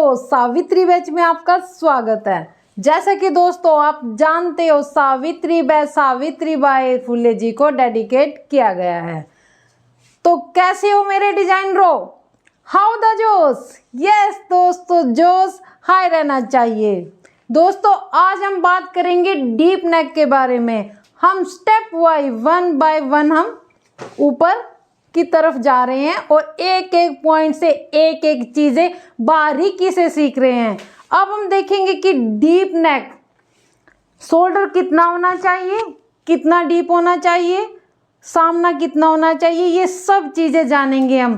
दोस्तों, सावित्री बैच में आपका स्वागत है। जैसा कि दोस्तों आप जानते हो, सावित्री बैच सावित्रीबाई फुले जी को डेडिकेट किया गया है। तो कैसे हो मेरे डिजाइनरों? हाउ द जोश? यस दोस्तों, जोश हाई रहना चाहिए। दोस्तों आज हम बात करेंगे डीप नेक के बारे में। हम step wise one by one हम ऊपर की तरफ जा रहे हैं और एक एक पॉइंट से एक एक चीजें बारीकी से सीख रहे हैं। अब हम देखेंगे कि डीप नेक शोल्डर कितना होना चाहिए, कितना डीप होना चाहिए, सामना कितना होना चाहिए, ये सब चीजें जानेंगे हम।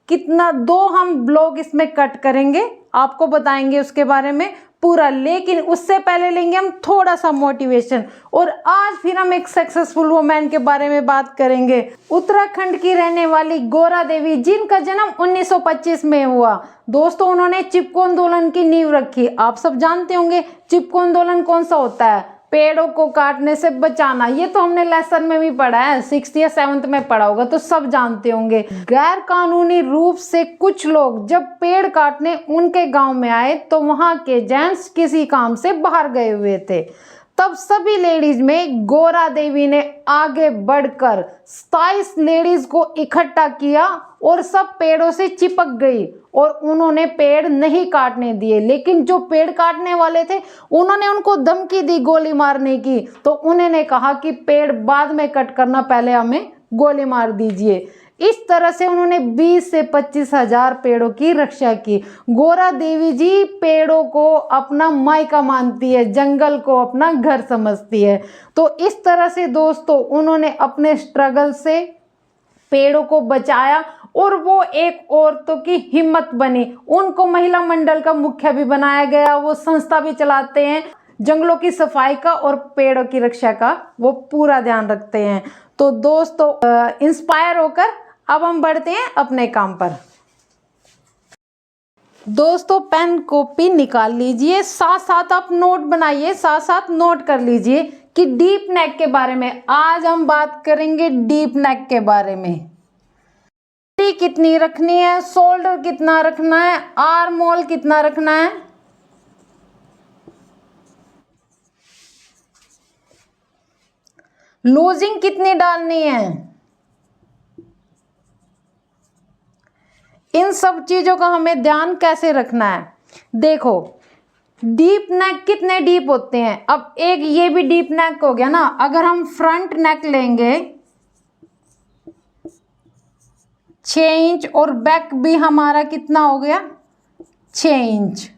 कितना दो हम ब्लॉक इसमें कट करेंगे, आपको बताएंगे उसके बारे में पूरा। लेकिन उससे पहले लेंगे हम थोड़ा सा मोटिवेशन, और आज फिर हम एक सक्सेसफुल वुमेन के बारे में बात करेंगे। उत्तराखंड की रहने वाली गौरा देवी, जिनका जन्म 1925 में हुआ। दोस्तों उन्होंने चिपको आंदोलन की नींव रखी। आप सब जानते होंगे चिपको आंदोलन कौन सा होता है? पेड़ों को काटने से बचाना। ये तो हमने लेसन में भी पढ़ा है, 6th या 7th में पढ़ा होगा, तो सब जानते होंगे। गैर कानूनी रूप से कुछ लोग जब पेड़ काटने उनके गांव में आए तो वहां के जेंट्स किसी काम से बाहर गए हुए थे। तब सभी लेडीज में गौरा देवी ने आगे बढ़कर 27 लेडीज को इकट्ठा किया और सब पेड़ों से चिपक गई और उन्होंने पेड़ नहीं काटने दिए। लेकिन जो पेड़ काटने वाले थे उन्होंने उनको धमकी दी गोली मारने की, तो उन्होंने कहा कि पेड़ बाद में कट करना, पहले हमें गोली मार दीजिए। इस तरह से उन्होंने 20 से 25 हजार पेड़ों की रक्षा की। गौरा देवी जी पेड़ों को अपना मायका मानती है, जंगल को अपना घर समझती है। तो इस तरह से दोस्तों उन्होंने अपने स्ट्रगल से पेड़ों को बचाया और वो एक औरतों की हिम्मत बनी। उनको महिला मंडल का मुखिया भी बनाया गया। वो संस्था भी चलाते हैं, जंगलों की सफाई का और पेड़ों की रक्षा का वो पूरा ध्यान रखते हैं। तो दोस्तों इंस्पायर होकर अब हम बढ़ते हैं अपने काम पर। दोस्तों पेन कॉपी निकाल लीजिए, साथ साथ आप नोट बनाइए, साथ साथ नोट कर लीजिए कि डीप नेक के बारे में आज हम बात करेंगे। डीप नेक के बारे में कितनी रखनी है, शोल्डर कितना रखना है, आर्म होल कितना रखना है, लूजिंग कितनी डालनी है, इन सब चीजों का हमें ध्यान कैसे रखना है। देखो डीप नेक कितने डीप होते हैं। अब एक ये भी डीप नेक हो गया ना। अगर हम फ्रंट नेक लेंगे 6 इंच और बैक भी हमारा कितना हो गया 6 इंच,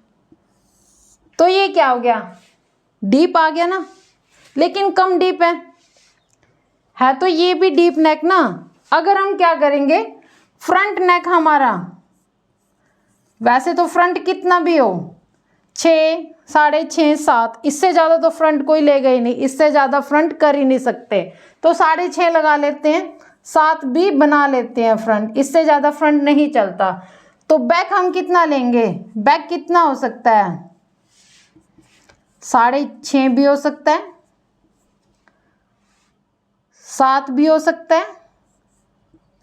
तो ये क्या हो गया, डीप आ गया ना। लेकिन कम डीप है तो ये भी डीप नेक ना। अगर हम क्या करेंगे, फ्रंट नेक हमारा वैसे तो फ्रंट कितना भी हो 6, 6.5, 7, इससे ज़्यादा तो फ्रंट कोई लेगा ही नहीं, इससे ज़्यादा फ्रंट कर ही नहीं सकते। तो 6.5 लगा लेते हैं, 7 भी बना लेते हैं फ्रंट, इससे ज़्यादा फ्रंट नहीं चलता। तो बैक हम कितना लेंगे, बैक कितना हो सकता है 6.5 भी हो सकता है, 7 भी हो सकता है,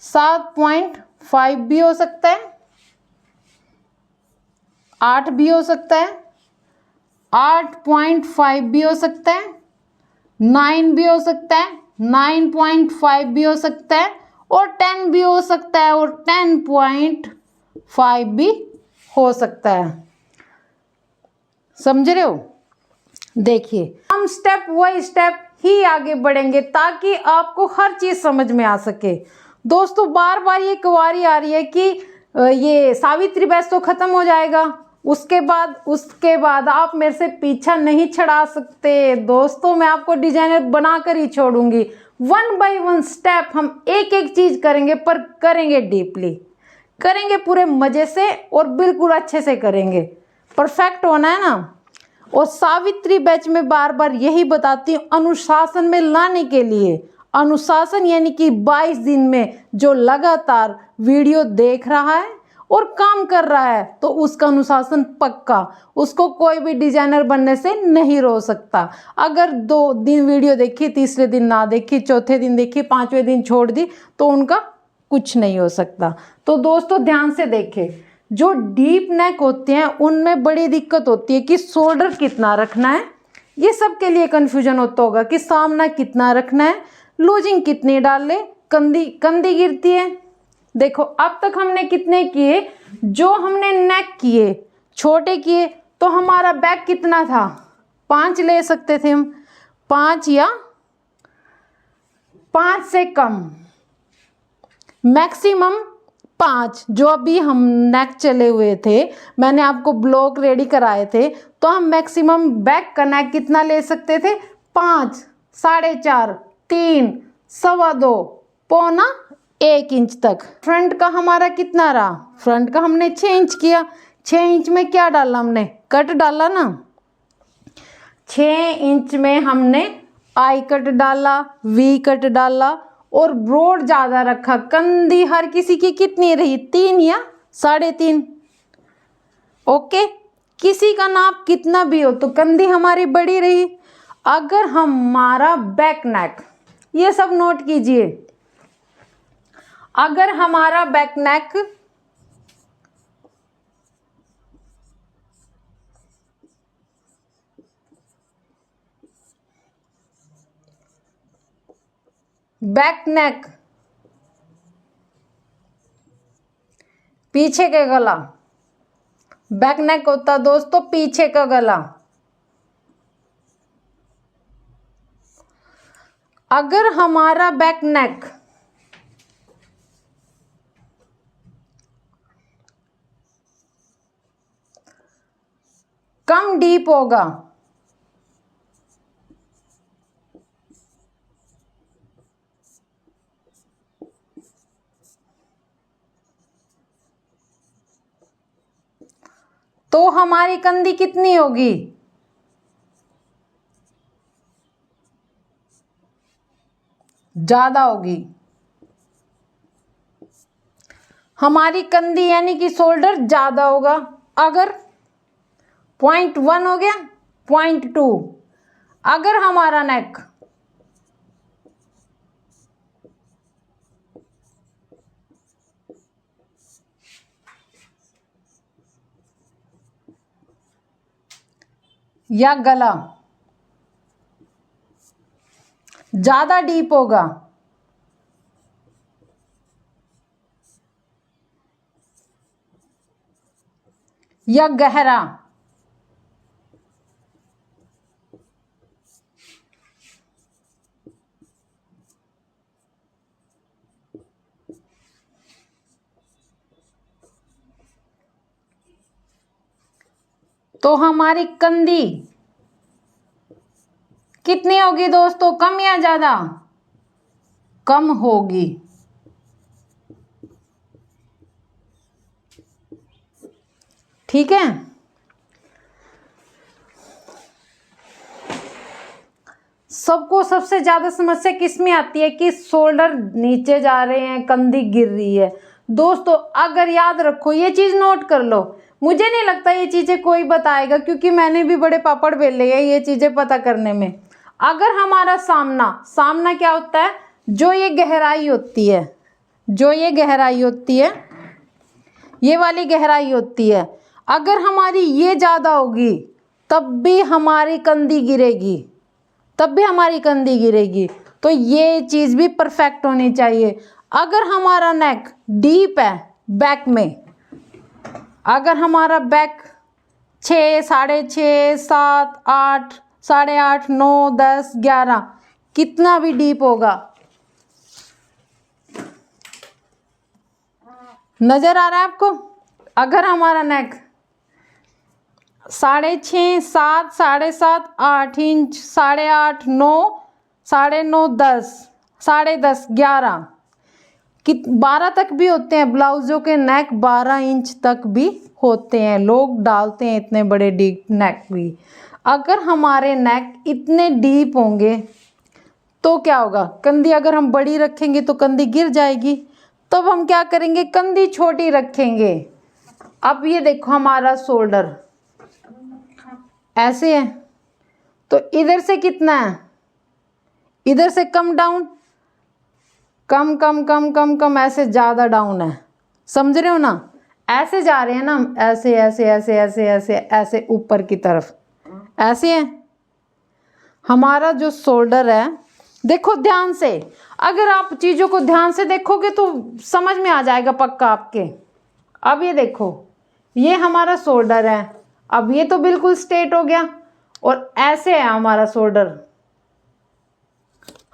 7.5 भी हो सकता है, 8 भी हो सकता है, 8.5 भी हो सकता है, 9 भी हो सकता है, 9.5 भी हो सकता है और 10 भी हो सकता है और 10.5 भी हो सकता है। समझ रहे हो? देखिए हम स्टेप बाय स्टेप ही आगे बढ़ेंगे ताकि आपको हर चीज समझ में आ सके। दोस्तों बार बार ये क्वारी आ रही है कि ये सावित्री बैच तो खत्म हो जाएगा, उसके बाद आप मेरे से पीछा नहीं छड़ा सकते। दोस्तों मैं आपको डिजाइनर बनाकर ही छोड़ूंगी। 1 बाय 1 स्टेप हम एक एक चीज करेंगे, पर करेंगे डीपली, करेंगे पूरे मजे से और बिल्कुल अच्छे से करेंगे। परफेक्ट होना है ना। और सावित्री बैच में बार बार यही बताती हूँ, अनुशासन में लाने के लिए। अनुशासन यानी कि 22 दिन में जो लगातार वीडियो देख रहा है और काम कर रहा है तो उसका अनुशासन पक्का, उसको कोई भी डिजाइनर बनने से नहीं रोक सकता। अगर 2 दिन वीडियो देखी, तीसरे दिन ना देखी, चौथे दिन देखी, 5वें दिन छोड़ दी, तो उनका कुछ नहीं हो सकता। तो दोस्तों ध्यान से देखें, जो डीप नेक होते हैं उनमें बड़ी दिक्कत होती है कि शोल्डर कितना रखना है, ये सब के लिए कंफ्यूजन होता होगा कि सामना कितना रखना है, लूजिंग कितनी डाल ले, कंधी कंधी गिरती है। देखो अब तक हमने कितने किए, जो हमने नेक किए छोटे किए तो हमारा बैक कितना था, 5 ले सकते थे हम, 5 या 5 से कम, मैक्सिमम 5। जो अभी हम नेक चले हुए थे, मैंने आपको ब्लॉक रेडी कराए थे, तो हम मैक्सिमम बैक का नेक कितना ले सकते थे, 5, 4.5, 3, 2.25, पौना 1 इंच तक। फ्रंट का हमारा कितना रहा, फ्रंट का हमने 6 इंच किया। 6 इंच में क्या डाला हमने, कट डाला ना, 6 इंच में हमने आई कट डाला, वी कट डाला और ब्रॉड ज़्यादा रखा। कंधी हर किसी की कितनी रही, 3 या 3.5। ओके, किसी का नाप कितना भी हो तो कंधी हमारी बड़ी रही। अगर हमारा बैक नेक, ये सब नोट कीजिए, अगर हमारा बैक नेक पीछे के गला, बैक नेक होता दोस्तों पीछे का गला। अगर हमारा बैक नेक कम डीप होगा, तो हमारी कंधी कितनी होगी, ज्यादा होगी। हमारी कंधी यानी कि शोल्डर ज्यादा होगा। अगर 0.1 हो गया, 0.2। अगर हमारा नेक या गला ज्यादा डीप होगा, या गहरा, तो हमारी कंधी कितनी होगी दोस्तों, कम या ज्यादा, कम होगी। ठीक है, सबको सबसे ज्यादा समस्या किस में आती है कि शोल्डर नीचे जा रहे हैं, कंधी गिर रही है। दोस्तों अगर याद रखो, ये चीज नोट कर लो, मुझे नहीं लगता ये चीजें कोई बताएगा क्योंकि मैंने भी बड़े पापड़ बेले हैं ये चीजें पता करने में। अगर हमारा सामना क्या होता है, जो ये गहराई होती है, जो ये गहराई होती है, ये वाली गहराई होती है, अगर हमारी ये ज़्यादा होगी तब भी हमारी कंधी गिरेगी, तब भी हमारी कंधी गिरेगी। तो ये चीज़ भी परफेक्ट होनी चाहिए। अगर हमारा नेक डीप है बैक में, अगर हमारा बैक 6, 6.5, 7, 8, 8.5, 9, 10, 11 कितना भी डीप होगा, नज़र आ रहा है आपको। अगर हमारा नेक 6.5, 7, 7.5, 8 इंच, 8.5, 9, 9.5, 10, 10.5, 11 12 तक भी होते हैं। ब्लाउजों के नेक 12 इंच तक भी होते हैं, लोग डालते हैं इतने बड़े डीप नेक भी। अगर हमारे नेक इतने डीप होंगे तो क्या होगा, कंधी अगर हम बड़ी रखेंगे तो कंधी गिर जाएगी। तब हम क्या करेंगे, कंधी छोटी रखेंगे। अब ये देखो हमारा शोल्डर ऐसे है, तो इधर से कितना है, इधर से कम डाउन, कम कम कम कम कम, ऐसे ज़्यादा डाउन है, समझ रहे हो ना। ऐसे जा रहे हैं ना, ऐसे ऐसे ऐसे ऐसे ऐसे ऐसे ऊपर की तरफ ऐसे है हमारा जो शोल्डर है। देखो ध्यान से, अगर आप चीज़ों को ध्यान से देखोगे तो समझ में आ जाएगा पक्का आपके। अब ये देखो, ये हमारा शोल्डर है, अब ये तो बिल्कुल स्ट्रेट हो गया और ऐसे है हमारा शोल्डर,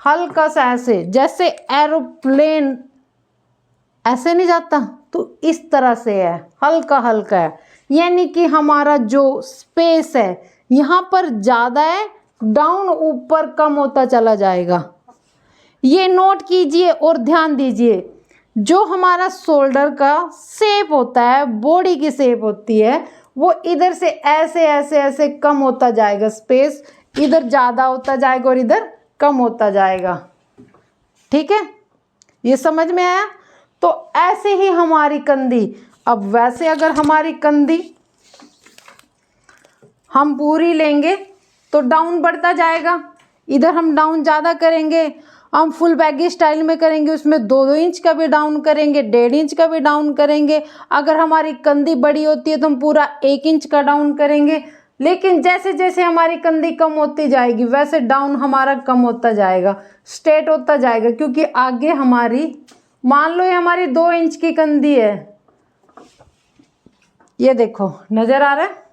हल्का सा ऐसे, जैसे एरोप्लेन ऐसे नहीं जाता, तो इस तरह से है, हल्का हल्का है। यानी कि हमारा जो स्पेस है यहाँ पर ज़्यादा है, डाउन ऊपर कम होता चला जाएगा। ये नोट कीजिए और ध्यान दीजिए, जो हमारा शोल्डर का शेप होता है, बॉडी की शेप होती है, वो इधर से ऐसे ऐसे ऐसे कम होता जाएगा, स्पेस इधर ज़्यादा होता जाएगा और इधर कम होता जाएगा। ठीक है, ये समझ में आया? तो ऐसे ही हमारी कंधी, अब वैसे अगर हमारी कंधी हम पूरी लेंगे तो डाउन बढ़ता जाएगा, इधर हम डाउन ज़्यादा करेंगे, हम फुल बैगी स्टाइल में करेंगे, उसमें 2-2 इंच का भी डाउन करेंगे, 1.5 इंच का भी डाउन करेंगे। अगर हमारी कंधी बड़ी होती है तो हम पूरा 1 इंच का डाउन करेंगे। लेकिन जैसे जैसे हमारी कंधी कम होती जाएगी वैसे डाउन हमारा कम होता जाएगा, स्ट्रेट होता जाएगा, क्योंकि आगे हमारी, मान लो ये हमारी 2 इंच की कंधी है, ये देखो नजर आ रहा है,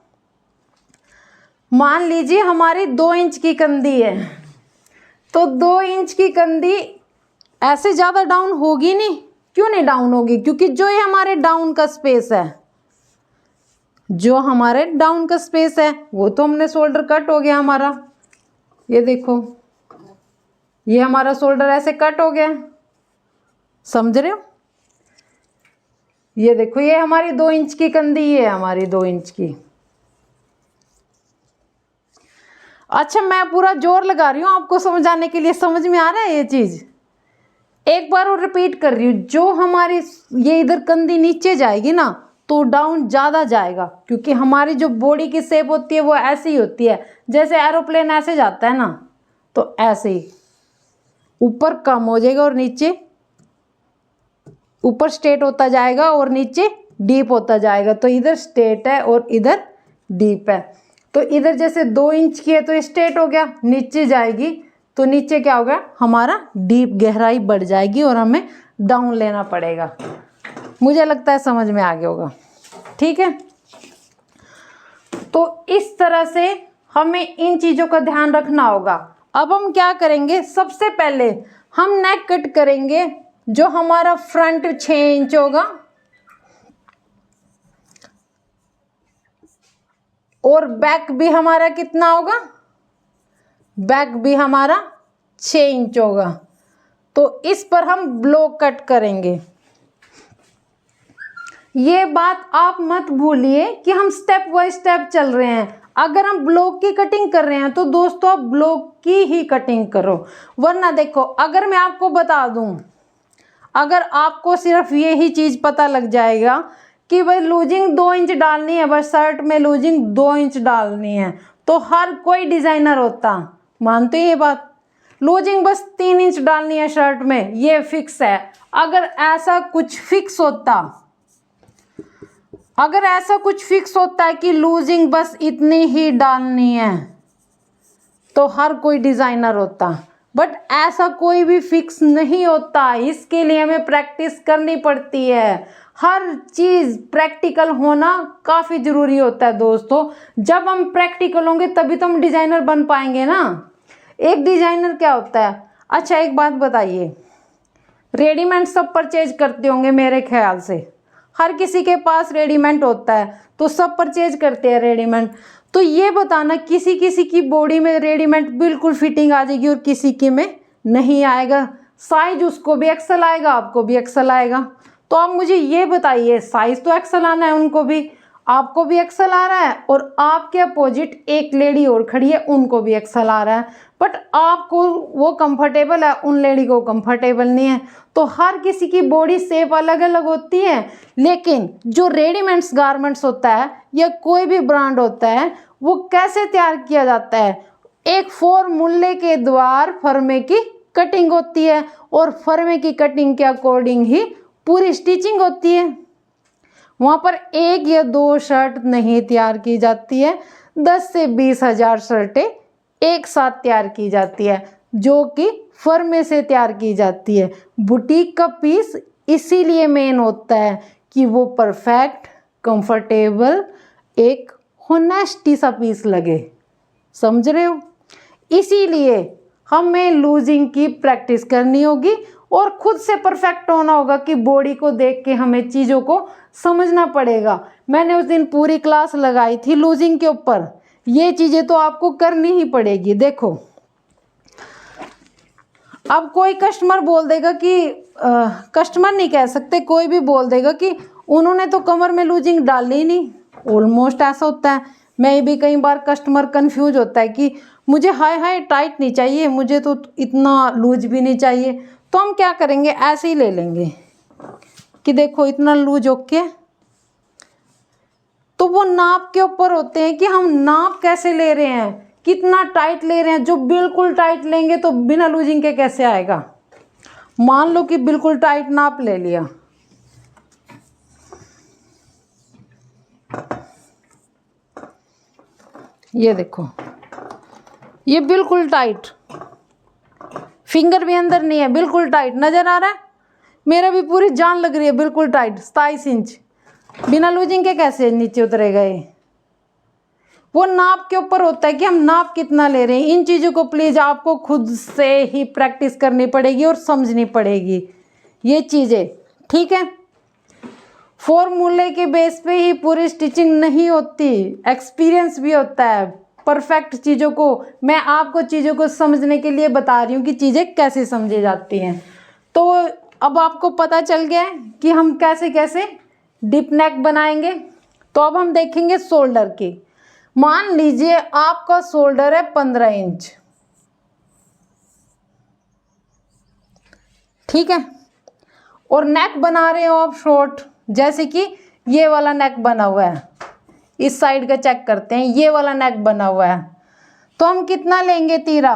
मान लीजिए हमारी 2 इंच की कंधी है, तो 2 इंच की कंधी ऐसे ज़्यादा डाउन होगी नहीं। क्यों नहीं डाउन होगी? क्योंकि जो ये हमारे डाउन का स्पेस है, जो हमारे डाउन का स्पेस है वो तो हमने शोल्डर कट हो गया हमारा, ये देखो ये हमारा शोल्डर ऐसे कट हो गया, समझ रहे हो? ये देखो ये हमारी 2 इंच की कंधी, ये हमारी 2 इंच की। अच्छा, मैं पूरा जोर लगा रही हूँ आपको समझाने के लिए, समझ में आ रहा है ये चीज़? एक बार और रिपीट कर रही हूँ, जो हमारी ये इधर कंधी नीचे जाएगी ना तो डाउन ज़्यादा जाएगा, क्योंकि हमारी जो बॉडी की शेप होती है वो ऐसी ही होती है, जैसे एरोप्लेन ऐसे जाता है ना, तो ऐसे ही ऊपर कम हो जाएगा और नीचे, ऊपर स्ट्रेट होता जाएगा और नीचे डीप होता जाएगा। तो इधर स्ट्रेट है और इधर डीप है, तो इधर जैसे 2 इंच की है तो स्ट्रेट हो गया, नीचे जाएगी तो नीचे क्या होगा, हमारा डीप गहराई बढ़ जाएगी और हमें डाउन लेना पड़ेगा। मुझे लगता है समझ में आ गया होगा। ठीक है, तो इस तरह से हमें इन चीज़ों का ध्यान रखना होगा। अब हम क्या करेंगे, सबसे पहले हम नेक कट करेंगे। जो हमारा फ्रंट 6 इंच होगा और बैक भी हमारा कितना होगा, बैक भी हमारा 6 इंच होगा, तो इस पर हम ब्लॉक कट करेंगे। ये बात आप मत भूलिए कि हम स्टेप बाय स्टेप चल रहे हैं। अगर हम ब्लॉक की कटिंग कर रहे हैं तो दोस्तों आप ब्लॉक की ही कटिंग करो, वरना देखो अगर मैं आपको बता दूं, अगर आपको सिर्फ ये ही चीज़ पता लग जाएगा कि भाई लूजिंग 2 इंच डालनी है, बस शर्ट में लूजिंग 2 इंच डालनी है, तो हर कोई डिज़ाइनर होता, मानते हैं ये बात, लूजिंग बस 3 इंच डालनी है शर्ट में, ये फिक्स है। अगर ऐसा कुछ फिक्स होता, अगर ऐसा कुछ फिक्स होता है कि लूजिंग बस इतनी ही डालनी है, तो हर कोई डिज़ाइनर होता, बट ऐसा कोई भी फिक्स नहीं होता। इसके लिए हमें प्रैक्टिस करनी पड़ती है। हर चीज़ प्रैक्टिकल होना काफ़ी ज़रूरी होता है दोस्तों। जब हम प्रैक्टिकल होंगे तभी तो हम डिज़ाइनर बन पाएंगे ना। एक डिज़ाइनर क्या होता है? अच्छा एक बात बताइए, रेडीमेड सब परचेज करते होंगे मेरे ख्याल से, हर किसी के पास रेडीमेड होता है, तो सब परचेज करते हैं रेडीमेड। तो ये बताना, किसी किसी की बॉडी में रेडीमेड बिल्कुल फिटिंग आ जाएगी और किसी की में नहीं आएगा। साइज उसको भी एक्सल आएगा, आपको भी एक्सल आएगा। तो आप मुझे ये बताइए, साइज तो एक्सल आना है उनको भी, आपको भी एक्सल आ रहा है, और आपके अपोजिट एक लेडी और खड़ी है उनको भी एक्सल आ रहा है, बट आपको वो कंफर्टेबल है, उन लेडी को कंफर्टेबल नहीं है। तो हर किसी की बॉडी शेप अलग अलग होती है। लेकिन जो रेडीमेड्स गारमेंट्स होता है या कोई भी ब्रांड होता है, वो कैसे तैयार किया जाता है? एक फॉर्मूले के द्वारा फर्मे की कटिंग होती है और फर्मे की कटिंग के अकॉर्डिंग ही पूरी स्टिचिंग होती है। वहाँ पर एक या दो शर्ट नहीं तैयार की जाती है, 10 से 20 हजार शर्टें एक साथ तैयार की जाती है, जो कि फर्मे से तैयार की जाती है। बुटीक का पीस इसीलिए मेन होता है कि वो परफेक्ट, कंफर्टेबल, एक होनेस्टी सा पीस लगे। समझ रहे हो? इसीलिए हमें लूजिंग की प्रैक्टिस करनी होगी और खुद से परफेक्ट होना होगा कि बॉडी को देख के हमें चीज़ों को समझना पड़ेगा। मैंने उस दिन पूरी क्लास लगाई थी लूजिंग के ऊपर। ये चीज़ें तो आपको करनी ही पड़ेगी। देखो, अब कोई कस्टमर बोल देगा कि कस्टमर नहीं कह सकते, कोई भी बोल देगा कि उन्होंने तो कमर में लूजिंग डाली ही नहीं। ऑलमोस्ट ऐसा होता है। मैं भी कई बार कस्टमर कंफ्यूज होता है कि मुझे हाई हाई टाइट नहीं चाहिए, मुझे तो इतना लूज भी नहीं चाहिए। तो हम क्या करेंगे, ऐसे ही ले लेंगे कि देखो इतना लूज ओके। तो वो नाप के ऊपर होते हैं कि हम नाप कैसे ले रहे हैं, कितना टाइट ले रहे हैं। जो बिल्कुल टाइट लेंगे तो बिना लूजिंग के कैसे आएगा। मान लो कि बिल्कुल टाइट नाप ले लिया, ये देखो ये बिल्कुल टाइट, फिंगर भी अंदर नहीं है, बिल्कुल टाइट नजर आ रहा है। मेरा भी पूरी जान लग रही है, बिल्कुल टाइट 27 इंच। बिना लूजिंग के कैसे नीचे उतरेगा ये। वो नाप के ऊपर होता है कि हम नाप कितना ले रहे हैं। इन चीज़ों को प्लीज़ आपको खुद से ही प्रैक्टिस करनी पड़ेगी और समझनी पड़ेगी ये चीज़ें, ठीक है। फॉर्मूले के बेस पे ही पूरी स्टिचिंग नहीं होती, एक्सपीरियंस भी होता है। परफेक्ट चीज़ों को मैं आपको चीज़ों को समझने के लिए बता रही हूँ कि चीज़ें कैसे समझी जाती हैं। तो अब आपको पता चल गया है कि हम कैसे कैसे डिप नेक बनाएंगे। तो अब हम देखेंगे शोल्डर की। मान लीजिए आपका शोल्डर है 15 इंच, ठीक है, और नेक बना रहे हो आप शॉर्ट, जैसे कि ये वाला नेक बना हुआ है। इस साइड का चेक करते हैं, ये वाला नेक बना हुआ है। तो हम कितना लेंगे तीरा,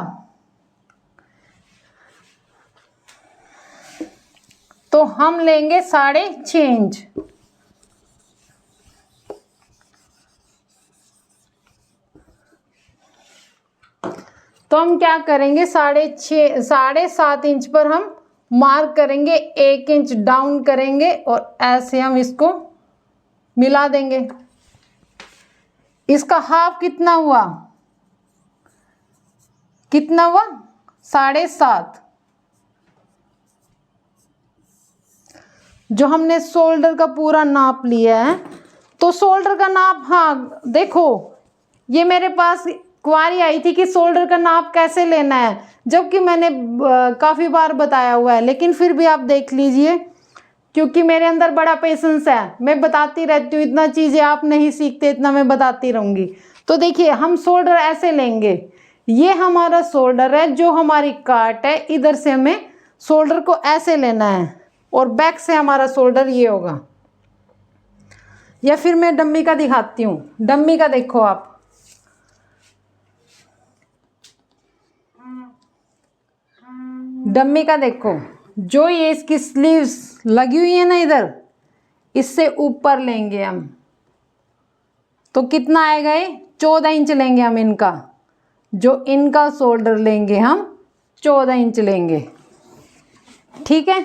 तो हम लेंगे 6.5 इंच। तो हम क्या करेंगे, 7.5 इंच पर हम मार्क करेंगे, 1 इंच डाउन करेंगे और ऐसे हम इसको मिला देंगे। इसका हाफ कितना हुआ, कितना हुआ 7.5। जो हमने शोल्डर का पूरा नाप लिया है, तो शोल्डर का नाप, हाँ देखो ये मेरे पास क्वारी आई थी कि शोल्डर का नाप कैसे लेना है, जबकि मैंने काफ़ी बार बताया हुआ है, लेकिन फिर भी आप देख लीजिए क्योंकि मेरे अंदर बड़ा पेशेंस है। मैं बताती रहती हूँ, इतना चीज़ें आप नहीं सीखते, इतना मैं बताती रहूँगी। तो देखिए हम शोल्डर ऐसे लेंगे, ये हमारा शोल्डर है, जो हमारी काट है, इधर से हमें शोल्डर को ऐसे लेना है और बैक से हमारा शोल्डर ये होगा। या फिर मैं डम्मी का दिखाती हूँ, डम्मी का देखो आप, डम्मी का देखो, जो ये इसकी स्लीव्स लगी हुई है ना इधर, इससे ऊपर लेंगे हम, तो कितना आएगा ये 14 इंच लेंगे हम इनका। जो इनका शोल्डर लेंगे हम 14 इंच लेंगे, ठीक है।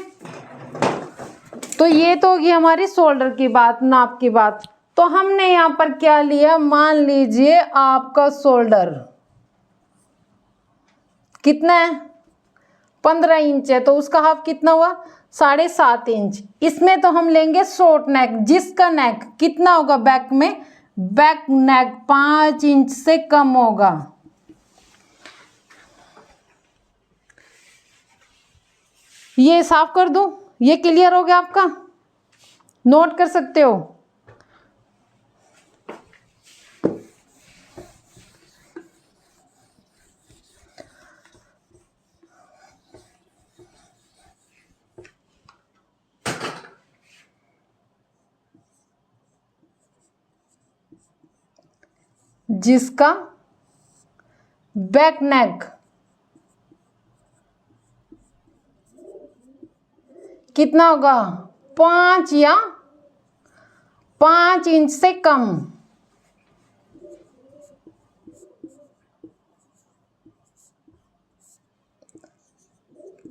तो ये तो होगी हमारी शोल्डर की बात, नाप की बात। तो हमने यहाँ पर क्या लिया, मान लीजिए आपका शोल्डर कितना है 15 इंच है, तो उसका हाफ कितना हुआ 7.5 इंच। इसमें तो हम लेंगे शॉर्ट नेक, जिसका नेक कितना होगा बैक में, बैक नेक 5 इंच से कम होगा। ये साफ कर दूं, ये क्लियर हो गया आपका, नोट कर सकते हो। जिसका बैक नेक कितना होगा 5 या 5 इंच से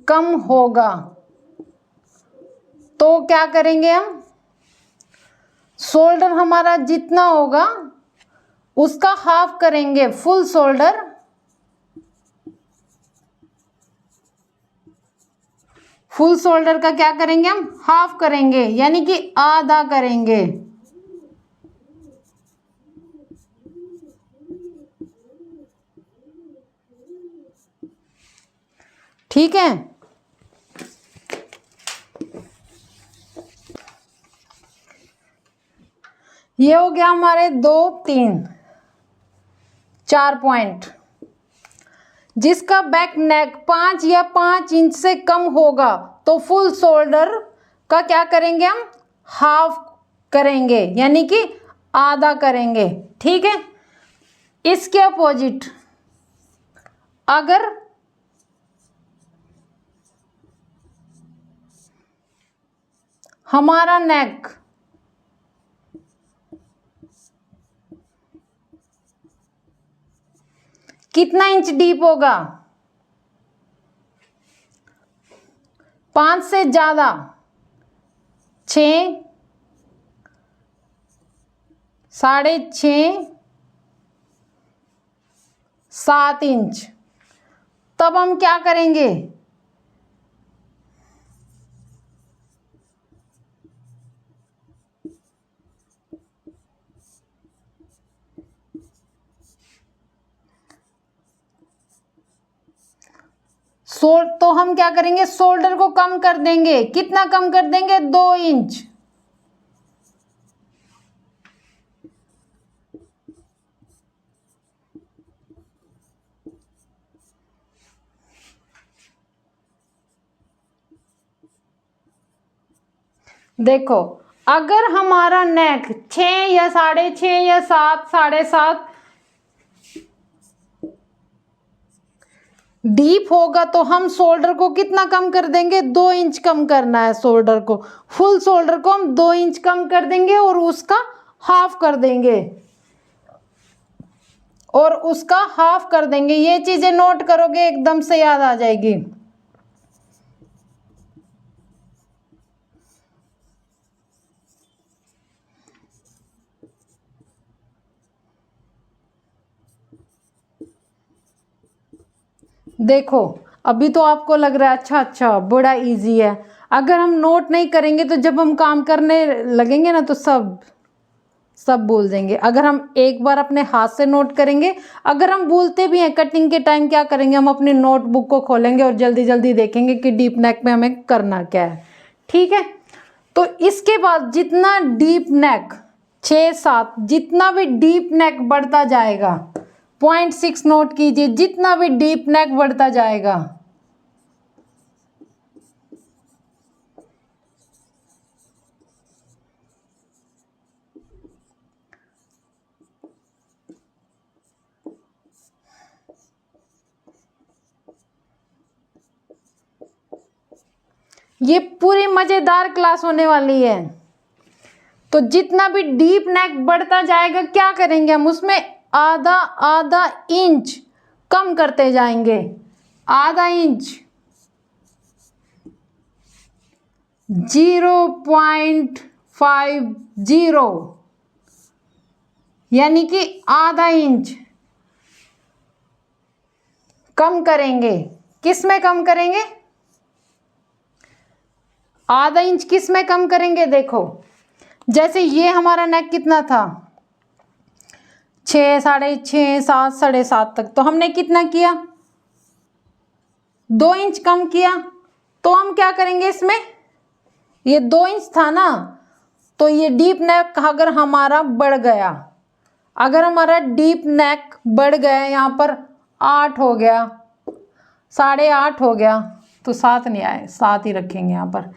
कम होगा तो क्या करेंगे हम, शोल्डर हमारा जितना होगा उसका हाफ करेंगे। फुल शोल्डर का क्या करेंगे हम, हाफ करेंगे, यानी कि आधा करेंगे। ठीक है, ये हो गया हमारे 2 3 4 पॉइंट। जिसका बैक नेक 5 या 5 इंच से कम होगा तो फुल शोल्डर का क्या करेंगे हम, हाफ करेंगे, यानी कि आधा करेंगे। ठीक है, इसके अपोजिट अगर हमारा नेक कितना इंच डीप होगा, 5 से ज्यादा, 6, 6.5, 7 इंच, तब हम क्या करेंगे, तो हम क्या करेंगे, शोल्डर को कम कर देंगे। कितना कम कर देंगे, 2 इंच। देखो, अगर हमारा नेक 6 या 6.5 या 7, 7.5 डीप होगा तो हम शोल्डर को कितना कम कर देंगे, 2 इंच कम करना है शोल्डर को। फुल शोल्डर को हम 2 इंच कम कर देंगे और उसका हाफ कर देंगे, ये चीजें नोट करोगे एकदम से याद आ जाएगी। देखो, अभी तो आपको लग रहा है अच्छा बड़ा इजी है। अगर हम नोट नहीं करेंगे तो जब हम काम करने लगेंगे ना तो सब भूल जाएंगे। अगर हम एक बार अपने हाथ से नोट करेंगे, अगर हम भूलते भी हैं कटिंग के टाइम क्या करेंगे, हम अपनी नोटबुक को खोलेंगे और जल्दी जल्दी देखेंगे कि डीप नेक में हमें करना क्या है। ठीक है, तो इसके बाद जितना डीप नेक 6 7 जितना भी डीप नेक बढ़ता जाएगा, 0.6 नोट कीजिए, जितना भी डीप नेक बढ़ता जाएगा ये पूरी मजेदार क्लास होने वाली है। तो जितना भी डीप नेक बढ़ता जाएगा क्या करेंगे हम, उसमें आधा आधा इंच कम करते जाएंगे। आधा इंच 0.50, यानी कि आधा इंच कम करेंगे। किस में कम करेंगे, आधा इंच किस में कम करेंगे। देखो, जैसे ये हमारा नेक कितना था, 6 6.5 7 7.5 तक, तो हमने कितना किया, 2 इंच कम किया। तो हम क्या करेंगे, इसमें ये 2 इंच था ना, तो ये डीप नेक अगर हमारा बढ़ गया, अगर हमारा डीप नेक बढ़ गया, यहाँ पर 8 हो गया, 8.5 हो गया, तो 7 नहीं आए, 7 ही रखेंगे यहाँ पर,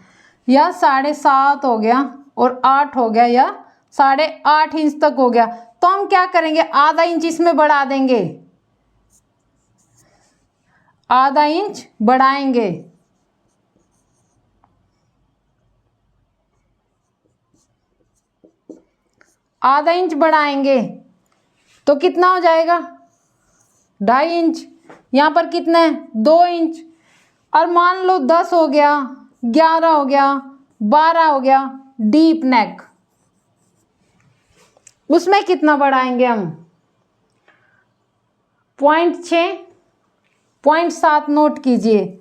या 7.5 हो गया और 8 हो गया, या 8.5 इंच तक हो गया, तो हम क्या करेंगे, आधा इंच इसमें बढ़ा देंगे, आधा इंच बढ़ाएंगे। आधा इंच बढ़ाएंगे तो कितना हो जाएगा, 2.5 इंच। यहाँ पर कितना है, 2 इंच। और मान लो 10 हो गया, 11 हो गया, 12 हो गया, डीप नेक, उसमें कितना बढ़ाएंगे हम, 0.6, 0.7 नोट कीजिए।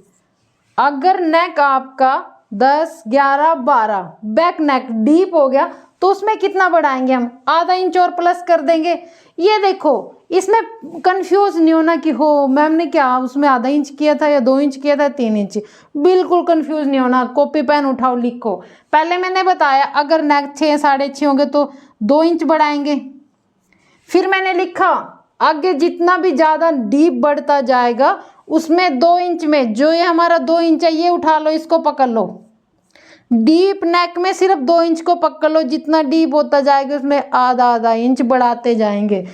अगर नेक आपका 10, 11, 12 बैक नेक डीप हो गया तो उसमें कितना बढ़ाएंगे हम, आधा इंच और प्लस कर देंगे। ये देखो, इसमें कंफ्यूज नहीं होना कि हो मैम ने क्या उसमें आधा इंच किया था या 2 इंच किया था 3 इंच, बिल्कुल कंफ्यूज नहीं होना। कॉपी पेन उठाओ, लिखो। पहले मैंने बताया अगर नेक 6, 6.5 होंगे तो 2 इंच बढ़ाएंगे। फिर मैंने लिखा आगे जितना भी ज़्यादा डीप बढ़ता जाएगा उसमें 2 इंच में, जो ये हमारा 2 इंच है ये उठा लो, इसको पकड़ लो। डीप नेक में सिर्फ 2 इंच को पकड़ लो, जितना डीप होता जाएगा उसमें आधा आधा इंच बढ़ाते जाएंगे।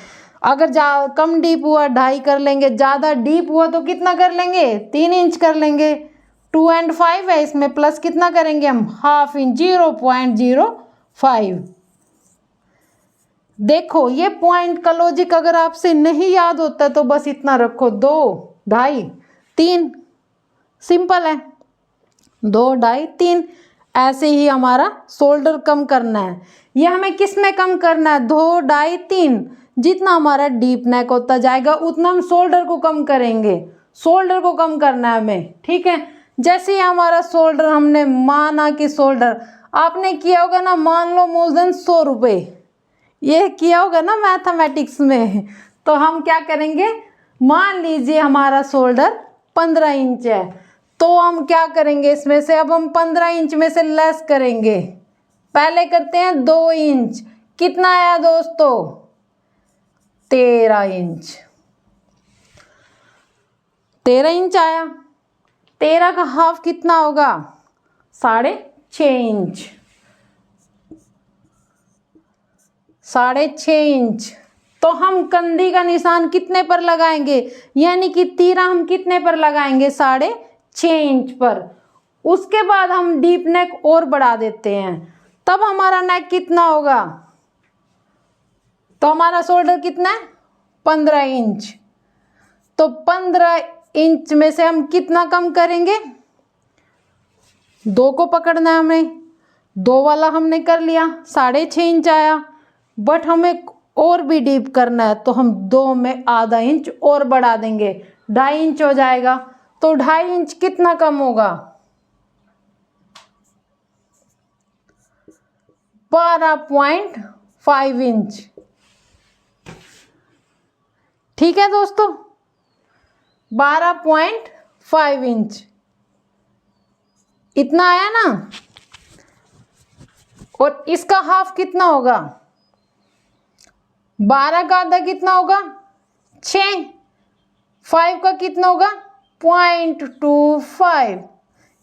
अगर कम डीप हुआ 2.5 कर लेंगे, ज़्यादा डीप हुआ तो कितना कर लेंगे, 3 इंच कर लेंगे। 2 and 5 है, इसमें प्लस कितना करेंगे हम, ½ इंच, 0.05। देखो ये पॉइंट का लॉजिक अगर आपसे नहीं याद होता तो बस इतना रखो, 2, 2.5, 3, सिंपल है, 2, 2.5, 3। ऐसे ही हमारा शोल्डर कम करना है। ये हमें किस में कम करना है, 2, 2.5, 3। जितना हमारा डीप नेक होता जाएगा उतना हम शोल्डर को कम करेंगे, शोल्डर को कम करना है हमें, ठीक है। जैसे ही हमारा शोल्डर, हमने माना कि शोल्डर आपने किया होगा ना, मान लो मूलधन 100 रुपये, ये किया होगा ना मैथमेटिक्स में, तो हम क्या करेंगे, मान लीजिए हमारा शोल्डर 15 इंच है, तो हम क्या करेंगे इसमें से, अब हम 15 इंच में से लेस करेंगे। पहले करते हैं 2 इंच, कितना आया दोस्तों, 13 इंच। 13 इंच आया, 13 का हाफ कितना होगा, 6.5 इंच, 6.5 इंच। तो हम कंधी का निशान कितने पर लगाएंगे, यानी कि तीरा हम कितने पर लगाएंगे, 6.5 इंच पर। उसके बाद हम डीप नेक और बढ़ा देते हैं, तब हमारा नेक कितना होगा, तो हमारा शोल्डर कितना है, 15 इंच। तो 15 इंच में से हम कितना कम करेंगे, 2 को पकड़ना है हमें, 2 वाला हमने कर लिया, 6.5 इंच आया। बट हमें और भी डीप करना है तो हम 2 में आधा इंच और बढ़ा देंगे, 2.5 इंच हो जाएगा। तो 2.5 इंच कितना कम होगा, 12.5 इंच। ठीक है दोस्तों, 12.5 इंच इतना आया ना। और इसका हाफ कितना होगा, 12 का आधा कितना होगा, 6। 5 का कितना होगा, 0.25।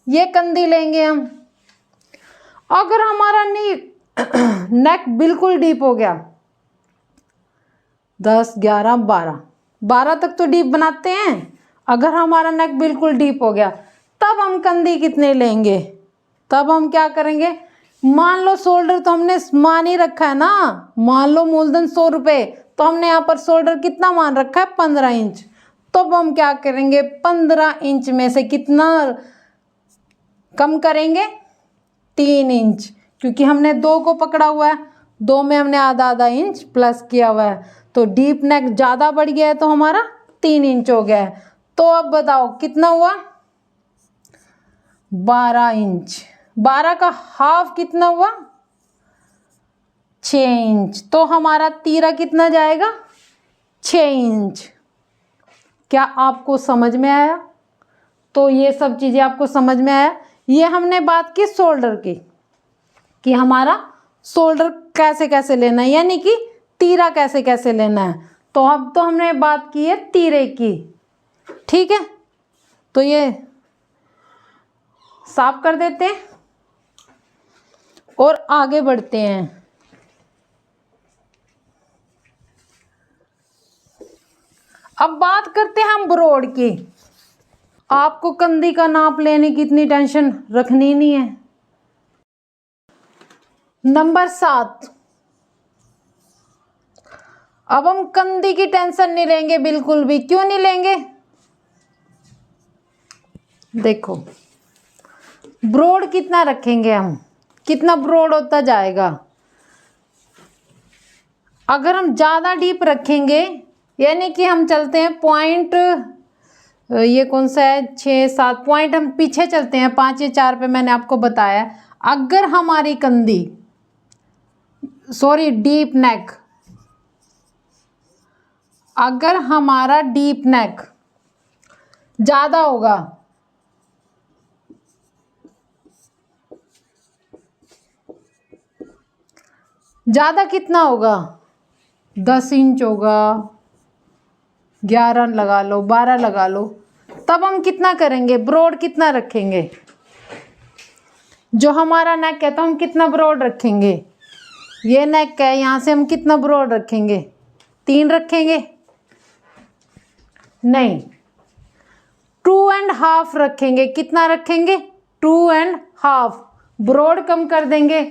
ये कंधी लेंगे हम। अगर हमारा नेक बिल्कुल डीप हो गया, 10, 11, 12 तक तो डीप बनाते हैं। अगर हमारा नेक बिल्कुल डीप हो गया तब हम कंधी कितने लेंगे, तब हम क्या करेंगे, मान लो शोल्डर तो हमने मान ही रखा है ना, मान लो मूलधन 100 रुपये, तो हमने यहाँ पर शोल्डर कितना मान रखा है, 15 इंच। तो अब हम क्या करेंगे, 15 इंच में से कितना कम करेंगे, 3 इंच, क्योंकि हमने 2 को पकड़ा हुआ है, 2 में हमने आधा आधा इंच प्लस किया हुआ है, तो डीप नेक ज़्यादा बढ़ गया है तो हमारा 3 इंच हो गया है। तो अब बताओ कितना हुआ, 12 इंच। 12 का हाफ कितना हुआ, 6 इंच। तो हमारा तीरा कितना जाएगा, 6 इंच। क्या आपको समझ में आया, तो ये सब चीज़ें आपको समझ में आया। ये हमने बात की शोल्डर की, कि हमारा शोल्डर कैसे कैसे लेना है, यानी कि तीरा कैसे कैसे लेना है। तो अब तो हमने बात की है तीरे की, ठीक है। तो ये साफ कर देते हैं और आगे बढ़ते हैं। अब बात करते हैं हम ब्रॉड की। आपको कंधी का नाप लेने की इतनी टेंशन रखनी नहीं है। नंबर 7, अब हम कंधी की टेंशन नहीं लेंगे बिल्कुल भी। क्यों नहीं लेंगे? देखो ब्रॉड कितना रखेंगे हम, कितना ब्रॉड होता जाएगा। अगर हम ज़्यादा डीप रखेंगे, यानी कि हम चलते हैं पॉइंट, ये कौन सा है, 6-7 पॉइंट हम पीछे चलते हैं, 5 या 4 पे मैंने आपको बताया। अगर हमारी कंधी, सॉरी डीप नेक, अगर हमारा डीप नेक ज़्यादा होगा, ज़्यादा कितना होगा, 10 इंच होगा, 11 लगा लो, 12 लगा लो, तब हम कितना करेंगे, ब्रॉड कितना रखेंगे। जो हमारा नेक है तो हम कितना ब्रॉड रखेंगे, ये नेक है, यहाँ से हम कितना ब्रॉड रखेंगे, 3 रखेंगे, नहीं 2.5 रखेंगे। कितना रखेंगे, 2.5। ब्रॉड कम कर देंगे,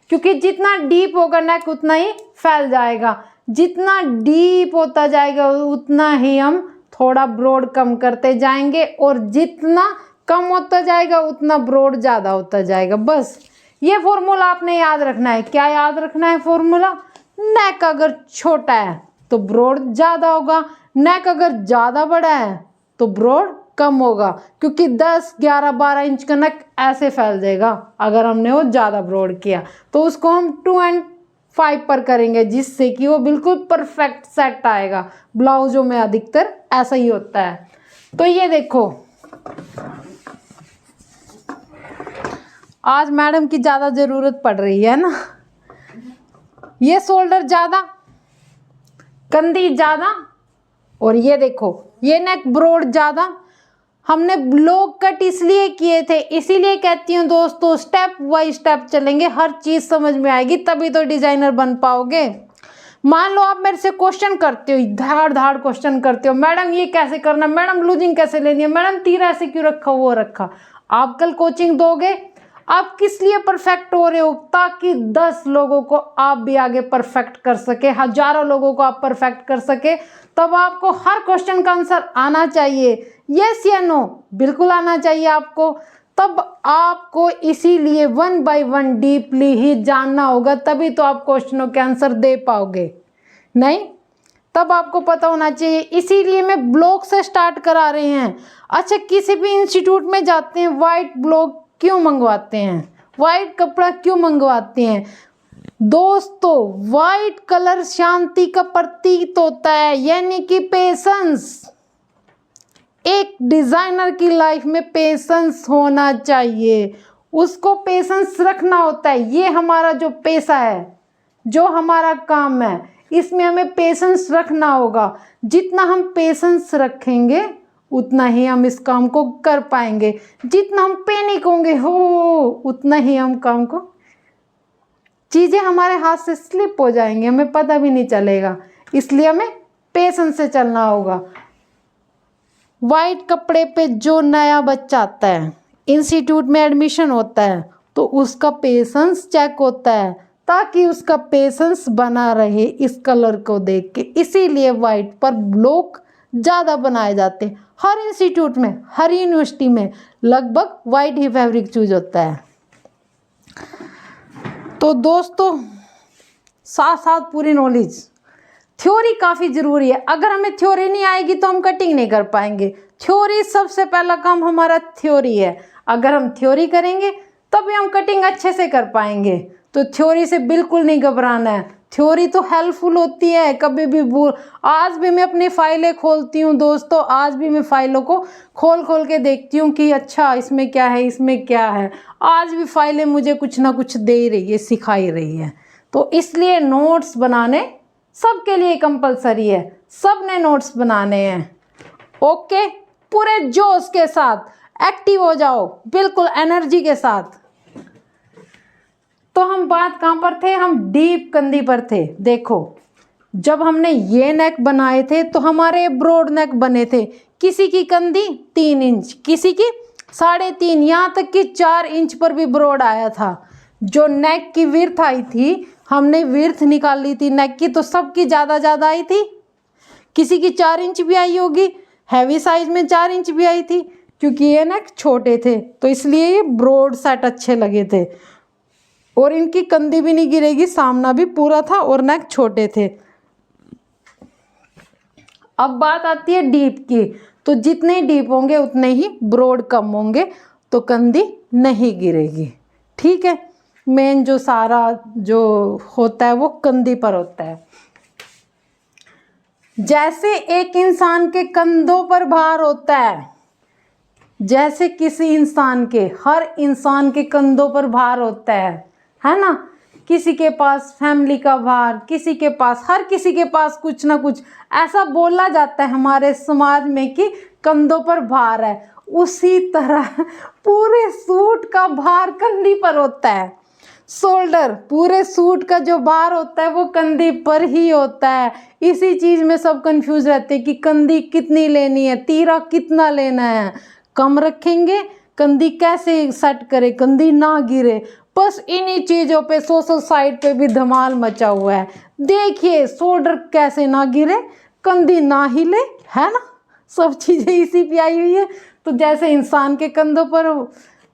क्योंकि जितना डीप होगा नेक उतना ही फैल जाएगा। जितना डीप होता जाएगा उतना ही हम थोड़ा ब्रॉड कम करते जाएंगे, और जितना कम होता जाएगा उतना ब्रॉड ज़्यादा होता जाएगा। बस ये फॉर्मूला आपने याद रखना है। क्या याद रखना है फॉर्मूला? नेक अगर छोटा है तो ब्रॉड ज़्यादा होगा, नेक अगर ज़्यादा बड़ा है तो ब्रॉड कम होगा, क्योंकि 10, 11, 12 इंच का नेक ऐसे फैल जाएगा। अगर हमने वो ज़्यादा ब्रॉड किया तो उसको हम 2.5 पर करेंगे, जिससे कि वो बिल्कुल परफेक्ट सेट आएगा। ब्लाउजों में अधिकतर ऐसा ही होता है। तो ये देखो, आज मैडम की ज़्यादा ज़रूरत पड़ रही है ना। ये शोल्डर ज़्यादा, कंधी ज़्यादा, और ये देखो ये नेक ब्रॉड ज़्यादा। हमने ब्लॉक कट इसलिए किए थे, इसीलिए कहती हूँ दोस्तों स्टेप बाय स्टेप चलेंगे, हर चीज़ समझ में आएगी, तभी तो डिज़ाइनर बन पाओगे। मान लो आप मेरे से क्वेश्चन करते हो, धाड़ धाड़ क्वेश्चन करते हो, मैडम ये कैसे करना, मैडम लूजिंग कैसे लेनी है, मैडम तीरा ऐसे क्यों रखा, वो रखा। आप कल कोचिंग दोगे, आप किस लिए परफेक्ट हो रहे हो? ताकि 10 लोगों को आप भी आगे परफेक्ट कर सके, हजारों लोगों को आप परफेक्ट कर सके। तब आपको हर क्वेश्चन का आंसर आना चाहिए, यस या नो, बिल्कुल आना चाहिए आपको। तब आपको इसीलिए 1 by 1 डीपली ही जानना होगा, तभी तो आप क्वेश्चनों के आंसर दे पाओगे। नहीं, तब आपको पता होना चाहिए। इसीलिए मैं ब्लॉक से स्टार्ट करा रहे हैं। अच्छा, किसी भी इंस्टीट्यूट में जाते हैं, वाइट ब्लॉक क्यों मंगवाते हैं, वाइट कपड़ा क्यों मंगवाते हैं? दोस्तों वाइट कलर शांति का प्रतीक होता है, यानी कि पेशेंस। एक डिजाइनर की लाइफ में पेशेंस होना चाहिए, उसको पेशेंस रखना होता है। ये हमारा जो पेशा है, जो हमारा काम है, इसमें हमें पेशेंस रखना होगा। जितना हम पेशेंस रखेंगे उतना ही हम इस काम को कर पाएंगे। जितना हम पैनिक होंगे हो उतना ही हम काम को, चीज़ें हमारे हाथ से स्लिप हो जाएंगी, हमें पता भी नहीं चलेगा। इसलिए हमें पेशेंस से चलना होगा। वाइट कपड़े पे जो नया बच्चा आता है, इंस्टीट्यूट में एडमिशन होता है, तो उसका पेशेंस चेक होता है, ताकि उसका पेशेंस बना रहे इस कलर को देख के। इसीलिए वाइट पर ब्लॉक ज़्यादा बनाए जाते हैं। हर इंस्टीट्यूट में, हर यूनिवर्सिटी में लगभग वाइट ही फैब्रिक चूज होता है। तो दोस्तों साथ साथ पूरी नॉलेज, थ्योरी काफ़ी ज़रूरी है। अगर हमें थ्योरी नहीं आएगी तो हम कटिंग नहीं कर पाएंगे। थ्योरी सबसे पहला काम हमारा थ्योरी है। अगर हम थ्योरी करेंगे तभी हम कटिंग अच्छे से कर पाएंगे। तो थ्योरी से बिल्कुल नहीं घबराना है, थ्योरी तो हेल्पफुल होती है। कभी भी आज भी मैं अपनी फाइलें खोलती हूँ दोस्तों, आज भी मैं फाइलों को खोल खोल के देखती हूँ कि अच्छा इसमें क्या है, इसमें क्या है। आज भी फाइलें मुझे कुछ ना कुछ दे ही रही है, सिखाई रही है। तो इसलिए नोट्स बनाने सबके लिए कंपलसरी है, सब ने नोट्स बनाने हैं। ओके, पूरे जोश के साथ एक्टिव हो जाओ, बिल्कुल एनर्जी के साथ। तो हम बात कहाँ पर थे, हम डीप कंधी पर थे। देखो जब हमने ये नेक बनाए थे तो हमारे ब्रॉड नेक बने थे। किसी की कंधी 3 इंच, किसी की 3.5, यहाँ तक कि 4 इंच पर भी ब्रॉड आया था। जो नेक की विड्थ आई थी हमने विड्थ निकाल ली थी नेक की, तो सबकी ज़्यादा आई थी, किसी की 4 इंच भी आई होगी, हैवी साइज में 4 इंच भी आई थी, क्योंकि ये नेक छोटे थे तो इसलिए ये ब्रॉड सेट अच्छे लगे थे। और इनकी कंधी भी नहीं गिरेगी, सामना भी पूरा था और नेक छोटे थे। अब बात आती है डीप की, तो जितने डीप होंगे उतने ही ब्रॉड कम होंगे, तो कंधी नहीं गिरेगी। ठीक है, मेन जो सारा जो होता है वो कंधी पर होता है। जैसे एक इंसान के कंधों पर भार होता है, जैसे किसी इंसान के, हर इंसान के कंधों पर भार होता है ना। किसी के पास फैमिली का भार, किसी के पास, हर किसी के पास कुछ ना कुछ ऐसा बोला जाता है हमारे समाज में कि कंधों पर भार है। उसी तरह पूरे सूट का भार कंधी पर होता है। शोल्डर, पूरे सूट का जो भार होता है वो कंधी पर ही होता है। इसी चीज में सब कंफ्यूज रहते हैं कि कंधी कितनी लेनी है, तीरा कितना लेना है, कम रखेंगे, कंधी कैसे सेट करे, कंधी ना गिरे। बस इन्हीं चीजों पे सोशल साइट पे भी धमाल मचा हुआ है। देखिए शोल्डर कैसे ना गिरे, कंधी ना हिले, है ना, सब चीजें इसी पे आई हुई है। तो जैसे इंसान के कंधों पर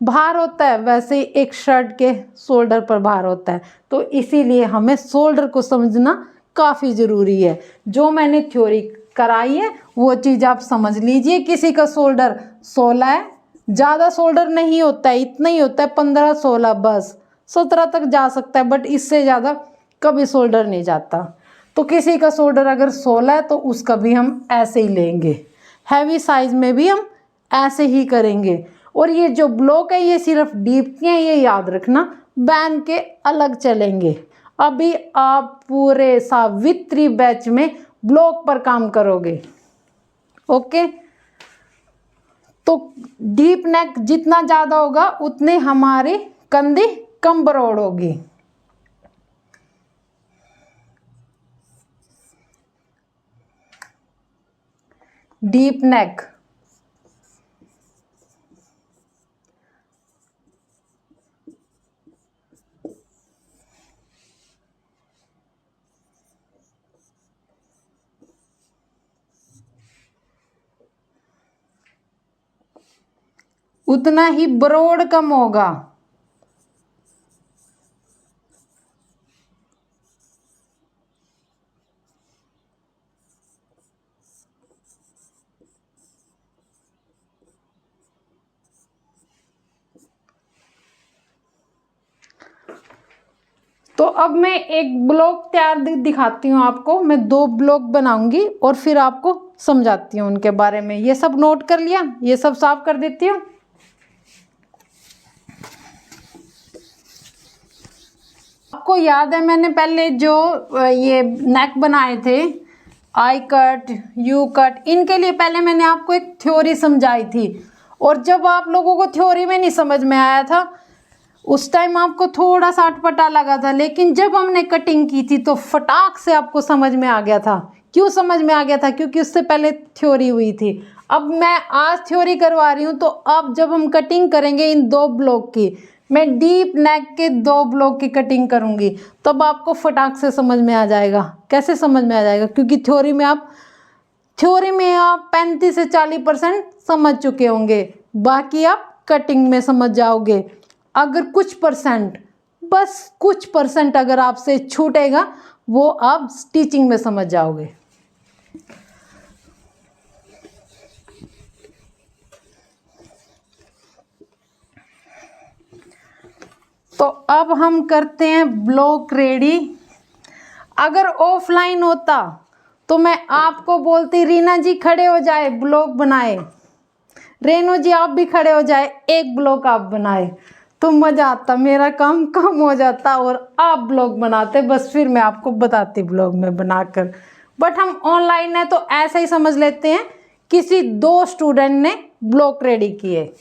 भार होता है वैसे ही एक शर्ट के शोल्डर पर भार होता है। तो इसीलिए हमें शोल्डर को समझना काफ़ी ज़रूरी है। जो मैंने थ्योरी कराई है वो चीज़ आप समझ लीजिए। किसी का शोल्डर 16 है, ज़्यादा शोल्डर नहीं होता है, इतना ही होता है 15-16, बस 17 तक जा सकता है, बट इससे ज़्यादा कभी शोल्डर नहीं जाता। तो किसी का शोल्डर अगर 16 है तो उसका भी हम ऐसे ही लेंगे। हैवी साइज में भी हम ऐसे ही करेंगे। और ये जो ब्लॉक है ये सिर्फ डीप के हैं, ये याद रखना, बैन के अलग चलेंगे। अभी आप पूरे सावित्री बैच में ब्लॉक पर काम करोगे। ओके, तो डीप नेक जितना ज़्यादा होगा उतने हमारी कंधी कम ब्रॉड होगी। डीप नेक उतना ही ब्रॉड कम होगा। तो अब मैं एक ब्लॉक तैयार दिखाती हूँ आपको। मैं 2 ब्लॉक बनाऊंगी और फिर आपको समझाती हूँ उनके बारे में। ये सब नोट कर लिया, ये सब साफ कर देती हूँ। आपको याद है मैंने पहले जो ये नेक बनाए थे, आई कट, यू कट, इनके लिए पहले मैंने आपको एक थ्योरी समझाई थी। और जब आप लोगों को थ्योरी में नहीं समझ में आया था उस टाइम आपको थोड़ा सा अटपटा लगा था, लेकिन जब हमने कटिंग की थी तो फटाक से आपको समझ में आ गया था। क्यों समझ में आ गया था? क्योंकि उससे पहले थ्योरी हुई थी। अब मैं आज थ्योरी करवा रही हूँ, तो अब जब हम कटिंग करेंगे इन 2 ब्लॉक की, मैं डीप नेक के 2 ब्लॉक की कटिंग करूँगी, तब आपको फटाक से समझ में आ जाएगा। कैसे समझ में आ जाएगा? क्योंकि थ्योरी में आप 35 से 40% समझ चुके होंगे, बाकी आप कटिंग में समझ जाओगे। अगर कुछ परसेंट, बस कुछ परसेंट अगर आपसे छूटेगा वो आप स्टिचिंग में समझ जाओगे। तो अब हम करते हैं ब्लॉक रेडी। अगर ऑफलाइन होता तो मैं आपको बोलती रीना जी खड़े हो जाए ब्लॉक बनाए, रेनू जी आप भी खड़े हो जाए एक ब्लॉक आप बनाए, तो मज़ा आता, मेरा काम कम हो जाता और आप ब्लॉग बनाते। बस फिर मैं आपको बताती ब्लॉग में बनाकर। बट हम ऑनलाइन है तो ऐसे ही समझ लेते हैं किसी 2 स्टूडेंट ने ब्लॉग रेडी किए।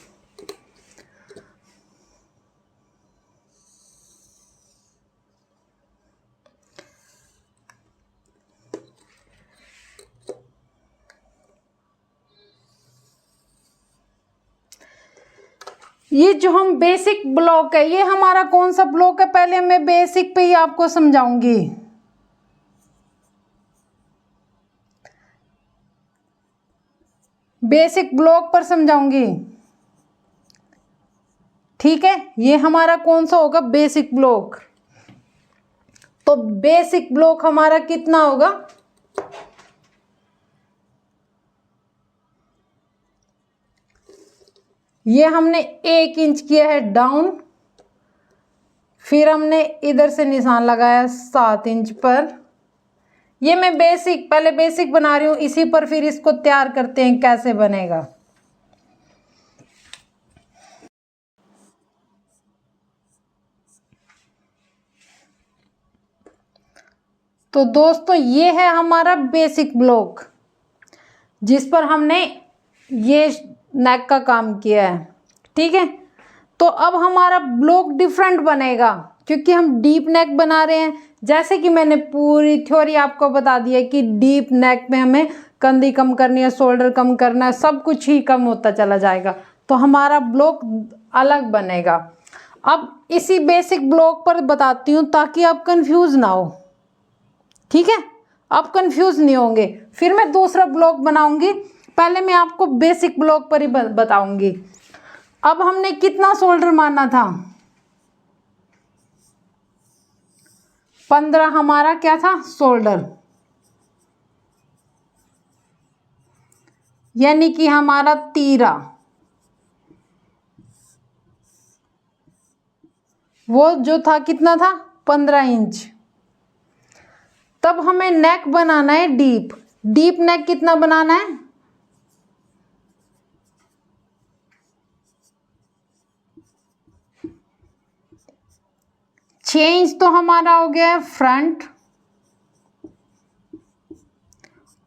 ये जो हम बेसिक ब्लॉक है, ये हमारा कौन सा ब्लॉक है, पहले मैं बेसिक पे ही आपको समझाऊंगी। बेसिक ब्लॉक पर समझाऊंगी, ठीक है। ये हमारा कौन सा होगा, बेसिक ब्लॉक। तो बेसिक ब्लॉक हमारा कितना होगा, ये हमने 1 इंच किया है डाउन, फिर हमने इधर से निशान लगाया 7 इंच पर। ये मैं बेसिक, पहले बेसिक बना रही हूं, इसी पर फिर इसको तैयार करते हैं कैसे बनेगा। तो दोस्तों ये है हमारा बेसिक ब्लॉक, जिस पर हमने ये नेक का काम किया है, ठीक है। तो अब हमारा ब्लॉक डिफरेंट बनेगा, क्योंकि हम डीप नेक बना रहे हैं। जैसे कि मैंने पूरी थ्योरी आपको बता दी है कि डीप नेक में हमें कंधी कम करनी है, शोल्डर कम करना है, सब कुछ ही कम होता चला जाएगा, तो हमारा ब्लॉक अलग बनेगा। अब इसी बेसिक ब्लॉक पर बताती हूँ ताकि आप कंफ्यूज ना हो, ठीक है। आप कंफ्यूज नहीं होंगे, फिर मैं दूसरा ब्लॉक बनाऊंगी, पहले मैं आपको बेसिक ब्लॉक पर ही बताऊंगी। अब हमने कितना शोल्डर मारना था, 15 हमारा क्या था, शोल्डर, यानी कि हमारा तीरा, वो जो था कितना था, 15 इंच। तब हमें नेक बनाना है डीप। डीप नेक कितना बनाना है, 6 इंच तो हमारा हो गया है फ्रंट,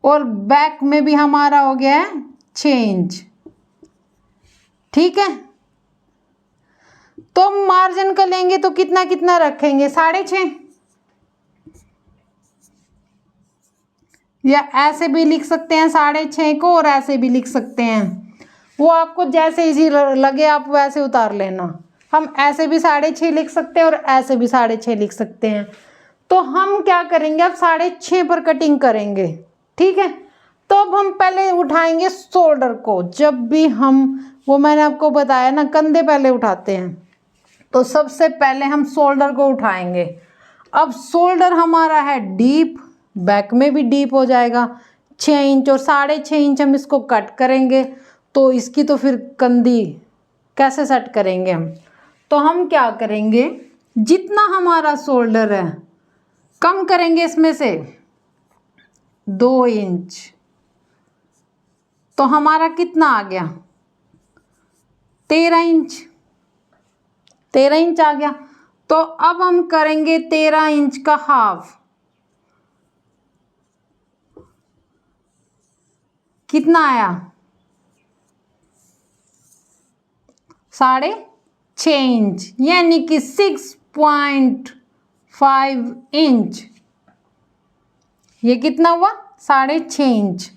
और बैक में भी हमारा हो गया है 6 इंच, ठीक है। तो मार्जिन का लेंगे तो कितना कितना रखेंगे, 6.5, या ऐसे भी लिख सकते हैं 6.5 को, और ऐसे भी लिख सकते हैं, वो आपको जैसे इजी लगे आप वैसे उतार लेना। हम ऐसे भी 6.5 लिख सकते हैं और ऐसे भी 6.5 लिख सकते हैं। तो हम क्या करेंगे, अब 6.5 पर कटिंग करेंगे, ठीक है। तो अब हम पहले उठाएंगे शोल्डर को, जब भी हम, वो मैंने आपको बताया ना, कंधे पहले उठाते हैं, तो सबसे पहले हम शोल्डर को उठाएंगे। अब शोल्डर हमारा है डीप, बैक में भी डीप हो जाएगा 6 इंच, और 6.5 इंच हम इसको कट करेंगे। तो इसकी तो फिर कंधी कैसे सेट करेंगे हम, तो हम क्या करेंगे, जितना हमारा शोल्डर है कम करेंगे इसमें से 2 इंच, तो हमारा कितना आ गया, 13 इंच। 13 इंच आ गया। तो अब हम करेंगे 13 इंच का हाफ, कितना आया, 6.5 इंच, यानी कि 6.5 इंच। ये कितना हुआ, 6.5 इंच।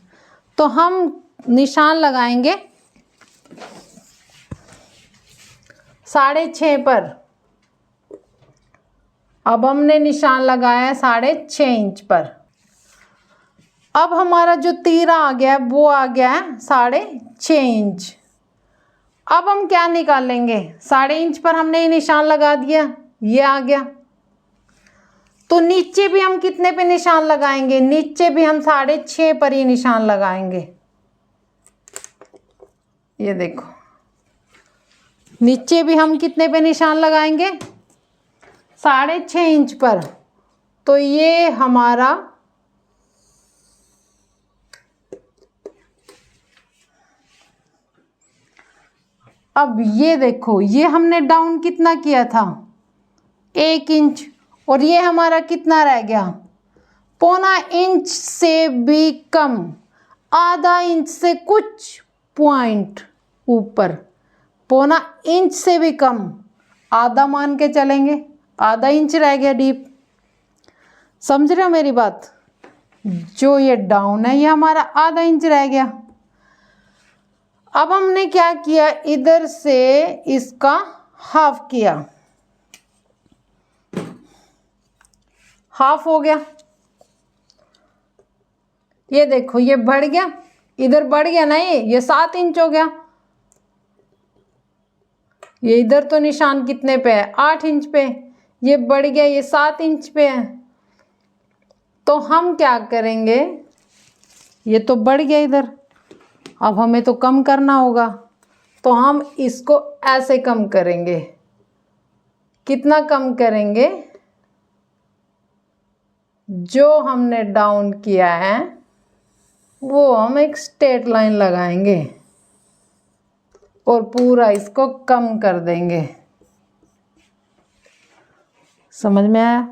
तो हम निशान लगाएंगे 6.5 पर। अब हमने निशान लगाया है 6.5 इंच पर। अब हमारा जो तीरा आ गया है वो आ गया है 6.5 इंच। अब हम क्या निकालेंगे, 6.5 इंच पर हमने ये निशान लगा दिया, ये आ गया। तो नीचे भी हम कितने पे निशान लगाएंगे, नीचे भी हम 6.5 पर ही निशान लगाएंगे। ये देखो, नीचे भी हम कितने पे निशान लगाएंगे, 6.5 इंच पर। तो ये हमारा अब ये देखो, ये हमने डाउन कितना किया था, 1 इंच, और ये हमारा कितना रह गया, 0.25 इंच से भी कम, आधा इंच से कुछ पॉइंट ऊपर, 0.25 इंच से भी कम, आधा मान के चलेंगे, आधा इंच रह गया डीप। समझ रहे हो मेरी बात, जो ये डाउन है ये हमारा आधा इंच रह गया। अब हमने क्या किया, इधर से इसका हाफ किया, हाफ हो गया। ये देखो ये बढ़ गया, इधर बढ़ गया ना, ये 7 इंच हो गया। ये इधर तो निशान कितने पे है, 8 इंच पे, ये बढ़ गया, ये 7 इंच पे है। तो हम क्या करेंगे, ये तो बढ़ गया इधर, अब हमें तो कम करना होगा, तो हम इसको ऐसे कम करेंगे। कितना कम करेंगे, जो हमने डाउन किया है वो हम एक स्ट्रेट लाइन लगाएंगे और पूरा इसको कम कर देंगे। समझ में आया?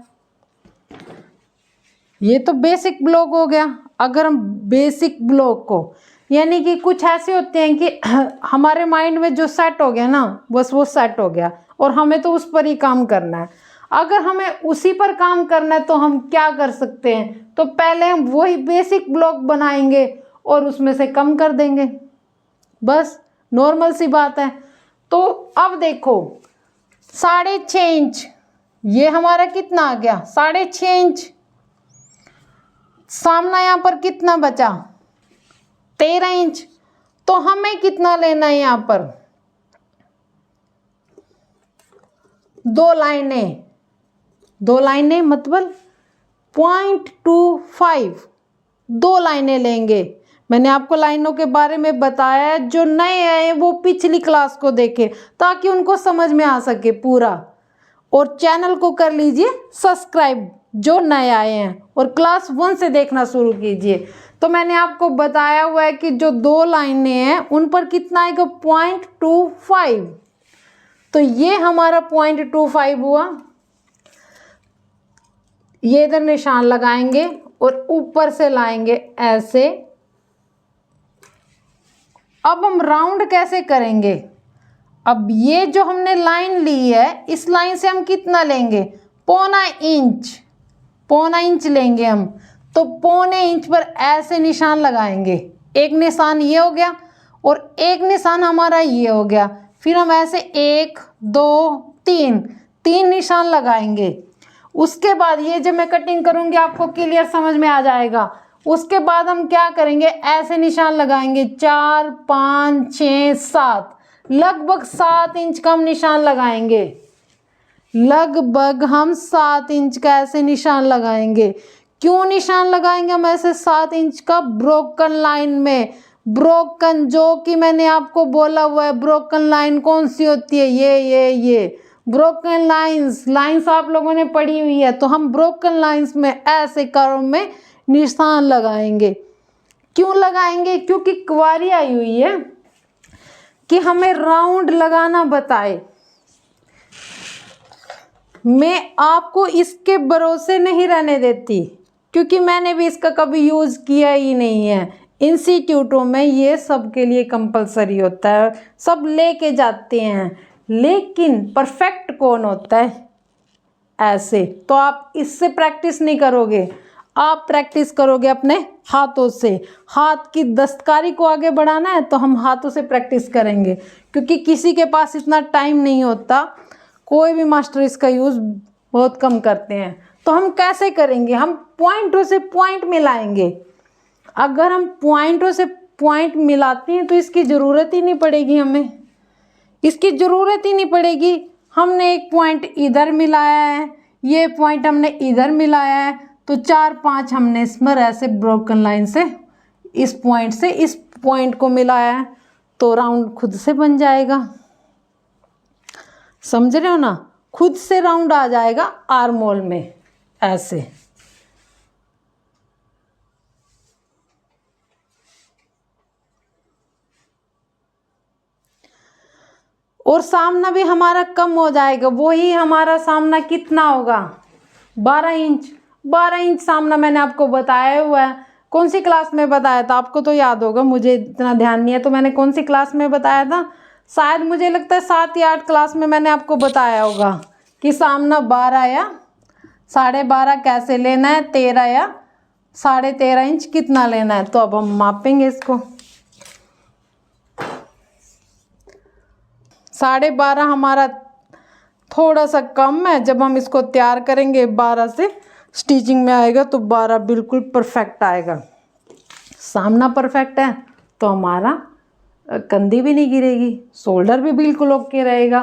ये तो बेसिक ब्लॉक हो गया। अगर हम बेसिक ब्लॉक को, यानी कि कुछ ऐसे होते हैं कि हमारे माइंड में जो सेट हो गया ना, बस वो सेट हो गया और हमें तो उस पर ही काम करना है। अगर हमें उसी पर काम करना है तो हम क्या कर सकते हैं, तो पहले हम वही बेसिक ब्लॉक बनाएंगे और उसमें से कम कर देंगे, बस नॉर्मल सी बात है। तो अब देखो 6.5 इंच, ये हमारा कितना आ गया, 6.5 इंच। सामना यहाँ पर कितना बचा, 13 इंच। तो हमें कितना लेना है, यहाँ पर 2 लाइनें, 2 लाइनें मतलब 0.25, 2 लाइनें लेंगे। मैंने आपको लाइनों के बारे में बताया है, जो नए आए वो पिछली क्लास को देखें ताकि उनको समझ में आ सके पूरा। और चैनल को कर लीजिए सब्सक्राइब जो नए आए हैं, और क्लास 1 से देखना शुरू कीजिए। तो मैंने आपको बताया हुआ है कि जो 2 लाइनें हैं उन पर कितना आएगा, 0.25। तो ये हमारा 0.25 हुआ। ये इधर निशान लगाएंगे और ऊपर से लाएंगे ऐसे। अब हम राउंड कैसे करेंगे, अब ये जो हमने लाइन ली है, इस लाइन से हम कितना लेंगे, 0.25 इंच, 0.25 इंच लेंगे हम। तो 0.25 इंच पर ऐसे निशान लगाएंगे। एक निशान ये हो गया और एक निशान हमारा ये हो गया। फिर हम ऐसे 1 2 3 निशान लगाएंगे। उसके बाद ये जब मैं कटिंग करूंगी आपको क्लियर समझ में आ जाएगा। उसके बाद हम क्या करेंगे, ऐसे निशान लगाएंगे 4 5 6 7, लगभग 7 इंच का हम निशान लगाएंगे। लगभग हम 7 इंच का ऐसे निशान लगाएंगे। क्यों निशान लगाएंगे हम ऐसे 7 इंच का, ब्रोकन लाइन में। ब्रोकन, जो कि मैंने आपको बोला हुआ है, ब्रोकन लाइन कौन सी होती है, ये ब्रोकन लाइंस आप लोगों ने पढ़ी हुई है। तो हम ब्रोकन लाइंस में ऐसे कर्व में निशान लगाएंगे। क्यों लगाएंगे, क्योंकि क्वारी आई हुई है कि हमें राउंड लगाना बताए। मैं आपको इसके भरोसे नहीं रहने देती, क्योंकि मैंने भी इसका कभी यूज़ किया ही नहीं है। इंस्टीट्यूटों में ये सबके लिए कंपलसरी होता है, सब लेके जाते हैं, लेकिन परफेक्ट कौन होता है ऐसे। तो आप इससे प्रैक्टिस नहीं करोगे, आप प्रैक्टिस करोगे अपने हाथों से। हाथ की दस्तकारी को आगे बढ़ाना है तो हम हाथों से प्रैक्टिस करेंगे, क्योंकि किसी के पास इतना टाइम नहीं होता। कोई भी मास्टर इसका यूज़ बहुत कम करते हैं। तो हम कैसे करेंगे, हम पॉइंटों से पॉइंट मिलाएंगे। अगर हम पॉइंटों से पॉइंट मिलाते हैं तो इसकी ज़रूरत ही नहीं पड़ेगी, हमें इसकी ज़रूरत ही नहीं पड़ेगी। हमने एक पॉइंट इधर मिलाया है, ये पॉइंट हमने इधर मिलाया है, तो 4 5 हमने इसमें ऐसे ब्रोकन लाइन से इस पॉइंट से इस पॉइंट को मिलाया है, तो राउंड खुद से बन जाएगा। समझ रहे हो ना, खुद से राउंड आ जाएगा आर्म होल में ऐसे। और सामना भी हमारा कम हो जाएगा। वही हमारा सामना कितना होगा, 12 इंच। 12 इंच सामना मैंने आपको बताया हुआ है। कौन सी क्लास में बताया था, आपको तो याद होगा, मुझे इतना ध्यान नहीं है। तो मैंने कौन सी क्लास में बताया था, शायद मुझे लगता है 7 या 8 क्लास में मैंने आपको बताया होगा कि सामना 12 या 12.5 कैसे लेना है, 13 या 13.5 इंच कितना लेना है। तो अब हम मापेंगे इसको। 12.5 हमारा थोड़ा सा कम है। जब हम इसको तैयार करेंगे 12 से स्टिचिंग में आएगा तो 12 बिल्कुल परफेक्ट आएगा। सामना परफेक्ट है तो हमारा कंधी भी नहीं गिरेगी, शोल्डर भी बिल्कुल ओके रहेगा।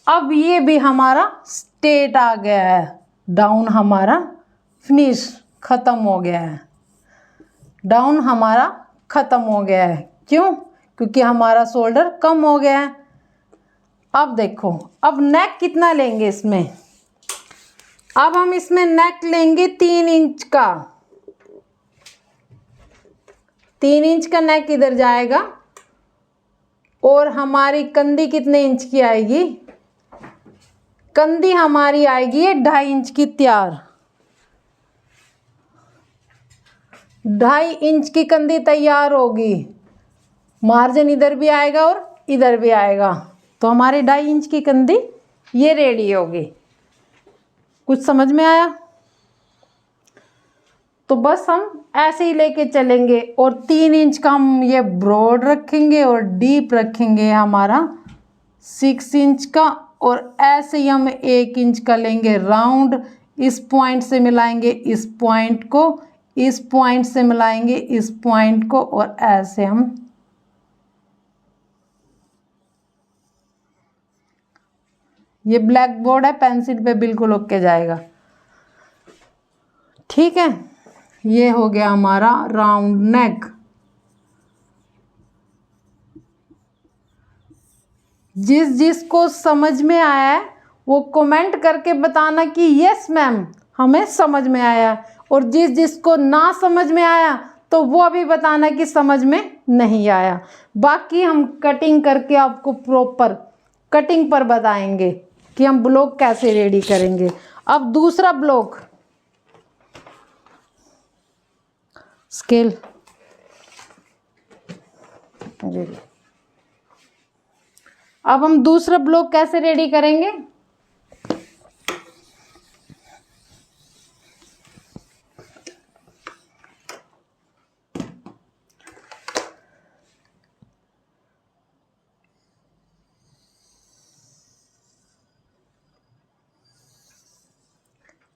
अब ये भी हमारा स्ट्रेट आ गया है, डाउन हमारा फिनिश ख़त्म हो गया है, डाउन हमारा ख़त्म हो गया है। क्यों? क्योंकि हमारा शोल्डर कम हो गया है। अब देखो, अब नेक कितना लेंगे इसमें? अब हम इसमें नेक लेंगे 3 इंच का। 3 इंच का नेक इधर जाएगा और हमारी कंधी कितने इंच की आएगी? कंधी हमारी आएगी 2.5 इंच की तैयार। 2.5 इंच की कंधी तैयार होगी। मार्जिन इधर भी आएगा और इधर भी आएगा, तो हमारी 2.5 इंच की कंधी ये रेडी होगी। कुछ समझ में आया? तो बस हम ऐसे ही लेके चलेंगे और 3 इंच का हम ये ब्रॉड रखेंगे और डीप रखेंगे हमारा 6 इंच का, और ऐसे ही हम 1 इंच का लेंगे राउंड। इस पॉइंट से मिलाएंगे इस पॉइंट को, इस पॉइंट से मिलाएंगे इस पॉइंट को, और ऐसे हम ये ब्लैक बोर्ड है, पेंसिल पे बिल्कुल ओके जाएगा। ठीक है, ये हो गया हमारा राउंड नेक। जिसको समझ में आया है वो कमेंट करके बताना कि यस मैम हमें समझ में आया, और जिसको ना समझ में आया तो वो भी बताना कि समझ में नहीं आया। बाकी हम कटिंग करके आपको प्रॉपर कटिंग पर बताएंगे कि हम ब्लॉक कैसे रेडी करेंगे। अब दूसरा ब्लॉक स्केल, अब हम दूसरा ब्लॉक कैसे रेडी करेंगे?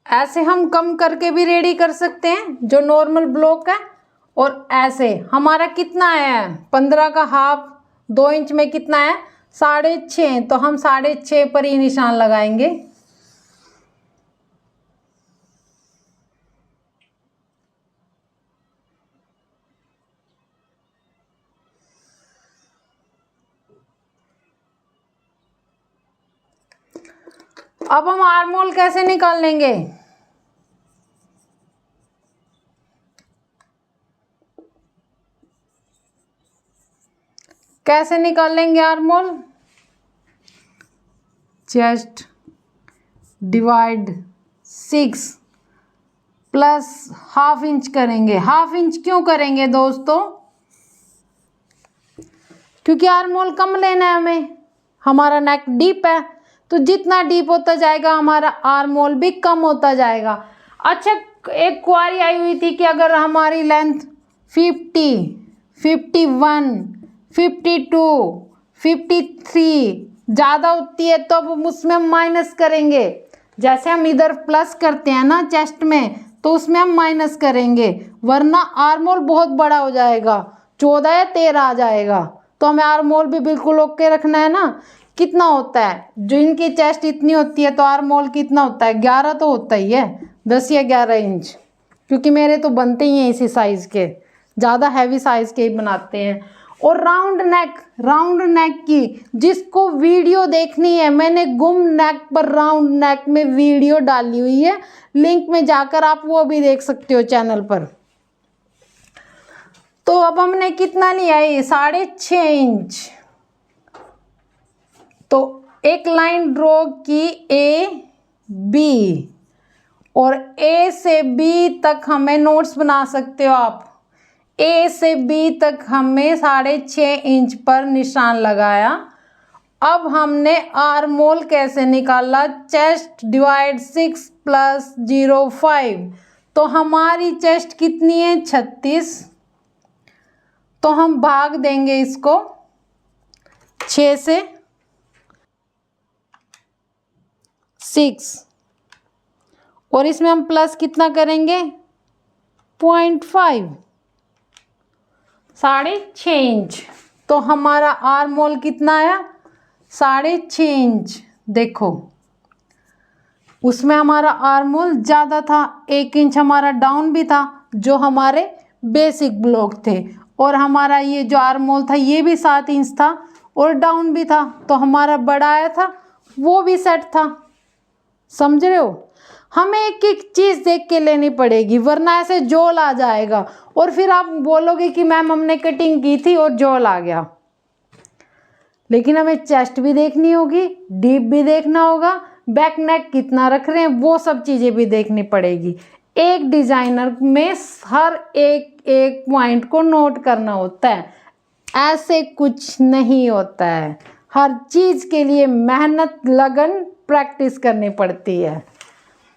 ऐसे हम कम करके भी रेडी कर सकते हैं जो नॉर्मल ब्लॉक है, और ऐसे हमारा कितना है 15 का हाफ, 2 इंच में कितना है 6.5, तो हम 6.5 पर ही निशान लगाएंगे। अब हम आर्म होल कैसे निकाल लेंगे? कैसे निकाल लेंगे arm hole? Chest divide 6 plus half inch करेंगे। हाफ इंच क्यों करेंगे दोस्तों? क्योंकि आर्म होल कम लेना है हमें, हमारा नेक डीप है, तो जितना डीप होता जाएगा हमारा आर्म होल भी कम होता जाएगा। अच्छा, एक क्वारी आई हुई थी कि अगर हमारी लेंथ 50, 51, 52, 53 ज़्यादा होती है तो अब उसमें हम माइनस करेंगे। जैसे हम इधर प्लस करते हैं ना चेस्ट में, तो उसमें हम माइनस करेंगे, वरना आर्म होल बहुत बड़ा हो जाएगा, 14 या 13 आ जाएगा। तो हमें आर्म होल भी बिल्कुल ओके रखना है ना। कितना होता है? जो इनकी चेस्ट इतनी होती है तो आर्म होल कितना होता है? 11 तो होता ही है, 10 या 11 इंच, क्योंकि मेरे तो बनते ही हैं इसी साइज़ के, ज़्यादा हैवी साइज़ के ही बनाते हैं। और राउंड नेक की जिसको वीडियो देखनी है, मैंने गुम नेक पर राउंड नेक में वीडियो डाली हुई है, लिंक में जाकर आप वो भी देख सकते हो चैनल पर। तो अब हमने कितना लिया है? 6.5 इंच। तो एक लाइन ड्रॉ की ए बी, और ए से बी तक हमें नोट्स बना सकते हो आप। ए से बी तक हमें 6.5 इंच पर निशान लगाया। अब हमने आर्म होल कैसे निकाला? चेस्ट डिवाइड 6 प्लस 0.5, तो हमारी चेस्ट कितनी है? 36, तो हम भाग देंगे इसको 6 से, 6 और इसमें हम प्लस कितना करेंगे 0.5 6.5 इंच। तो हमारा आर मोल कितना आया 6.5 इंच। देखो उसमें हमारा आर मोल ज़्यादा था, 1 इंच हमारा डाउन भी था जो हमारे बेसिक ब्लॉक थे, और हमारा ये जो आर मोल था ये भी 7 इंच था और डाउन भी था, तो हमारा बड़ा आया था वो भी सेट था। समझ रहे हो? हमें एक एक चीज़ देख के लेनी पड़ेगी वरना ऐसे जोल आ जाएगा और फिर आप बोलोगे कि मैम हमने कटिंग की थी और जोल आ गया। लेकिन हमें चेस्ट भी देखनी होगी, डीप भी देखना होगा, बैक नेक कितना रख रहे हैं वो सब चीज़ें भी देखनी पड़ेगी। एक डिज़ाइनर में हर एक एक पॉइंट को नोट करना होता है, ऐसे कुछ नहीं होता है। हर चीज़ के लिए मेहनत लगन प्रैक्टिस करनी पड़ती है।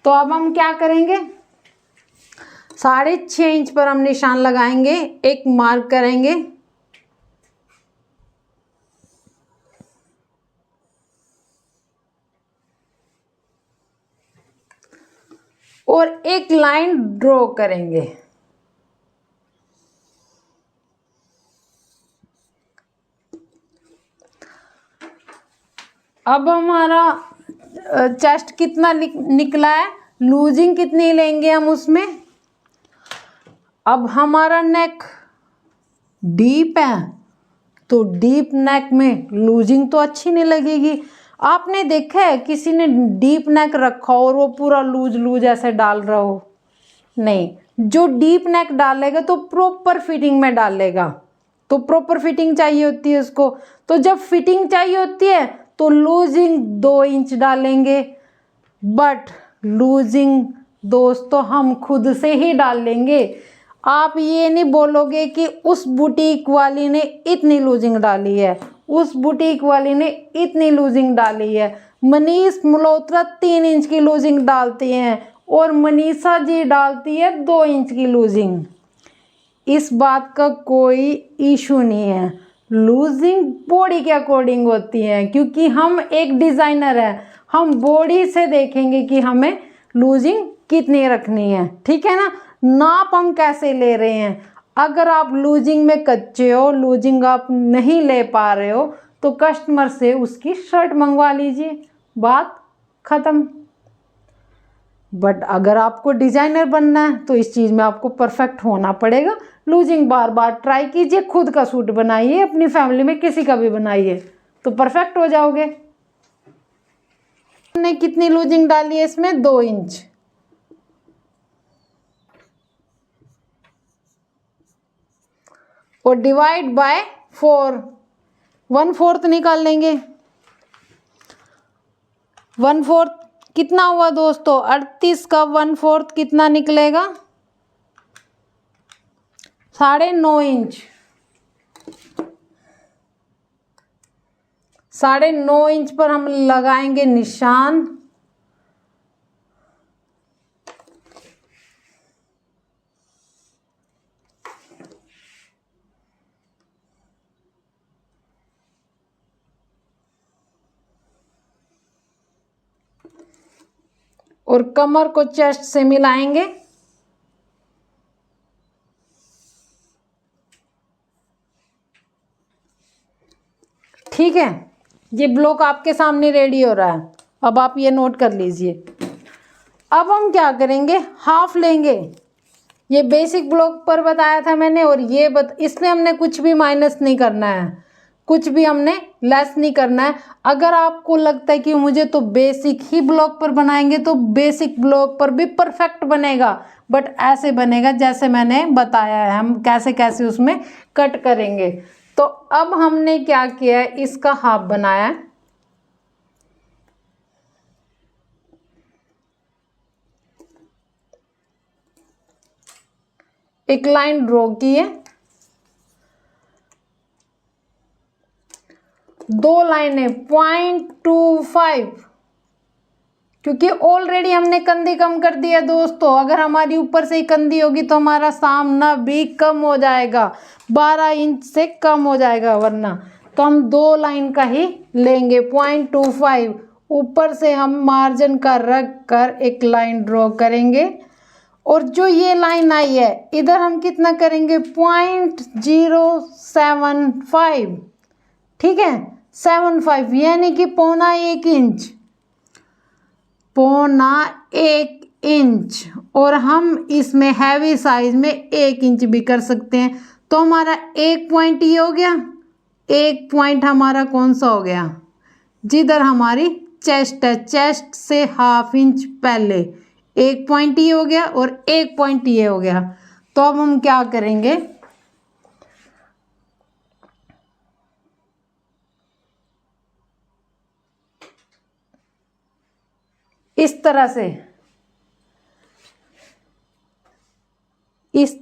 तो अब हम क्या करेंगे 6.5 इंच पर हम निशान लगाएंगे, एक मार्क करेंगे और एक लाइन ड्रॉ करेंगे। अब हमारा चेस्ट कितना निकला है, लूजिंग कितनी लेंगे हम उसमें। अब हमारा नेक डीप है तो डीप नेक में लूजिंग तो अच्छी नहीं लगेगी। आपने देखा है किसी ने डीप नेक रखा और वो पूरा लूज लूज ऐसे डाल रहा हो? नहीं, जो डीप नेक डालेगा तो प्रॉपर फिटिंग में डालेगा, तो प्रॉपर फिटिंग चाहिए होती है उसको। तो जब फिटिंग चाहिए होती है तो लूजिंग 2 इंच डालेंगे, बट लूजिंग दोस्तों हम खुद से ही डाल लेंगे। आप ये नहीं बोलोगे कि उस बुटीक वाली ने इतनी लूजिंग डाली है, उस बुटीक वाली ने इतनी लूजिंग डाली है। मनीष मल्होत्रा 3 इंच की लूजिंग डालती हैं और मनीषा जी डालती है 2 इंच की लूजिंग। इस बात का कोई इशू नहीं है, लूजिंग बॉडी के अकॉर्डिंग होती है, क्योंकि हम एक डिज़ाइनर हैं, हम बॉडी से देखेंगे कि हमें लूजिंग कितनी रखनी है। ठीक है ना? नाप हम कैसे ले रहे हैं। अगर आप लूजिंग में कच्चे हो, लूजिंग आप नहीं ले पा रहे हो, तो कस्टमर से उसकी शर्ट मंगवा लीजिए, बात ख़त्म। बट अगर आपको डिज़ाइनर बनना है तो इस चीज़ में आपको परफेक्ट होना पड़ेगा। लूजिंग बार बार ट्राई कीजिए, खुद का सूट बनाइए, अपनी फैमिली में किसी का भी बनाइए तो परफेक्ट हो जाओगे। हमने कितनी लूजिंग डाली है इसमें 2 इंच। और डिवाइड बाय 4, 1/4 निकाल लेंगे। 1/4 कितना हुआ दोस्तों? 38 का 1/4 कितना निकलेगा? 9.5 इंच। 9.5 इंच पर हम लगाएंगे निशान। और कमर को चेस्ट से मिलाएंगे। ठीक है, ये ब्लॉक आपके सामने रेडी हो रहा है। अब आप ये नोट कर लीजिए। अब हम क्या करेंगे, हाफ लेंगे। ये बेसिक ब्लॉक पर बताया था मैंने, और ये इसमें हमने कुछ भी माइनस नहीं करना है, कुछ भी हमने लेस नहीं करना है। अगर आपको लगता है कि मुझे तो बेसिक ही ब्लॉक पर बनाएंगे तो बेसिक ब्लॉक पर भी परफेक्ट बनेगा, बट ऐसे बनेगा जैसे मैंने बताया है, हम कैसे कैसे उसमें कट करेंगे। तो अब हमने क्या किया है, इसका हाफ बनाया है। एक लाइन ड्रॉ की है, 2 लाइनें 0.25, क्योंकि ऑलरेडी हमने कंधी कम कर दिया दोस्तों। अगर हमारी ऊपर से ही कंधी होगी तो हमारा सामना भी कम हो जाएगा, 12 इंच से कम हो जाएगा वरना। तो हम 2 लाइन का ही लेंगे 0.25, ऊपर से हम मार्जिन का रख कर एक लाइन ड्रॉ करेंगे और जो ये लाइन आई है इधर हम कितना करेंगे 0.075, ठीक है 75 यानी कि पौना 1 इंच, पौना 1 इंच। और हम इसमें हैवी साइज में 1 इंच भी कर सकते हैं। तो हमारा एक पॉइंट ये हो गया, एक पॉइंट हमारा कौन सा हो गया जिधर हमारी चेस्ट है, चेस्ट से ½ इंच पहले एक पॉइंट ये हो गया और एक पॉइंट ये हो गया। तो अब हम क्या करेंगे, इस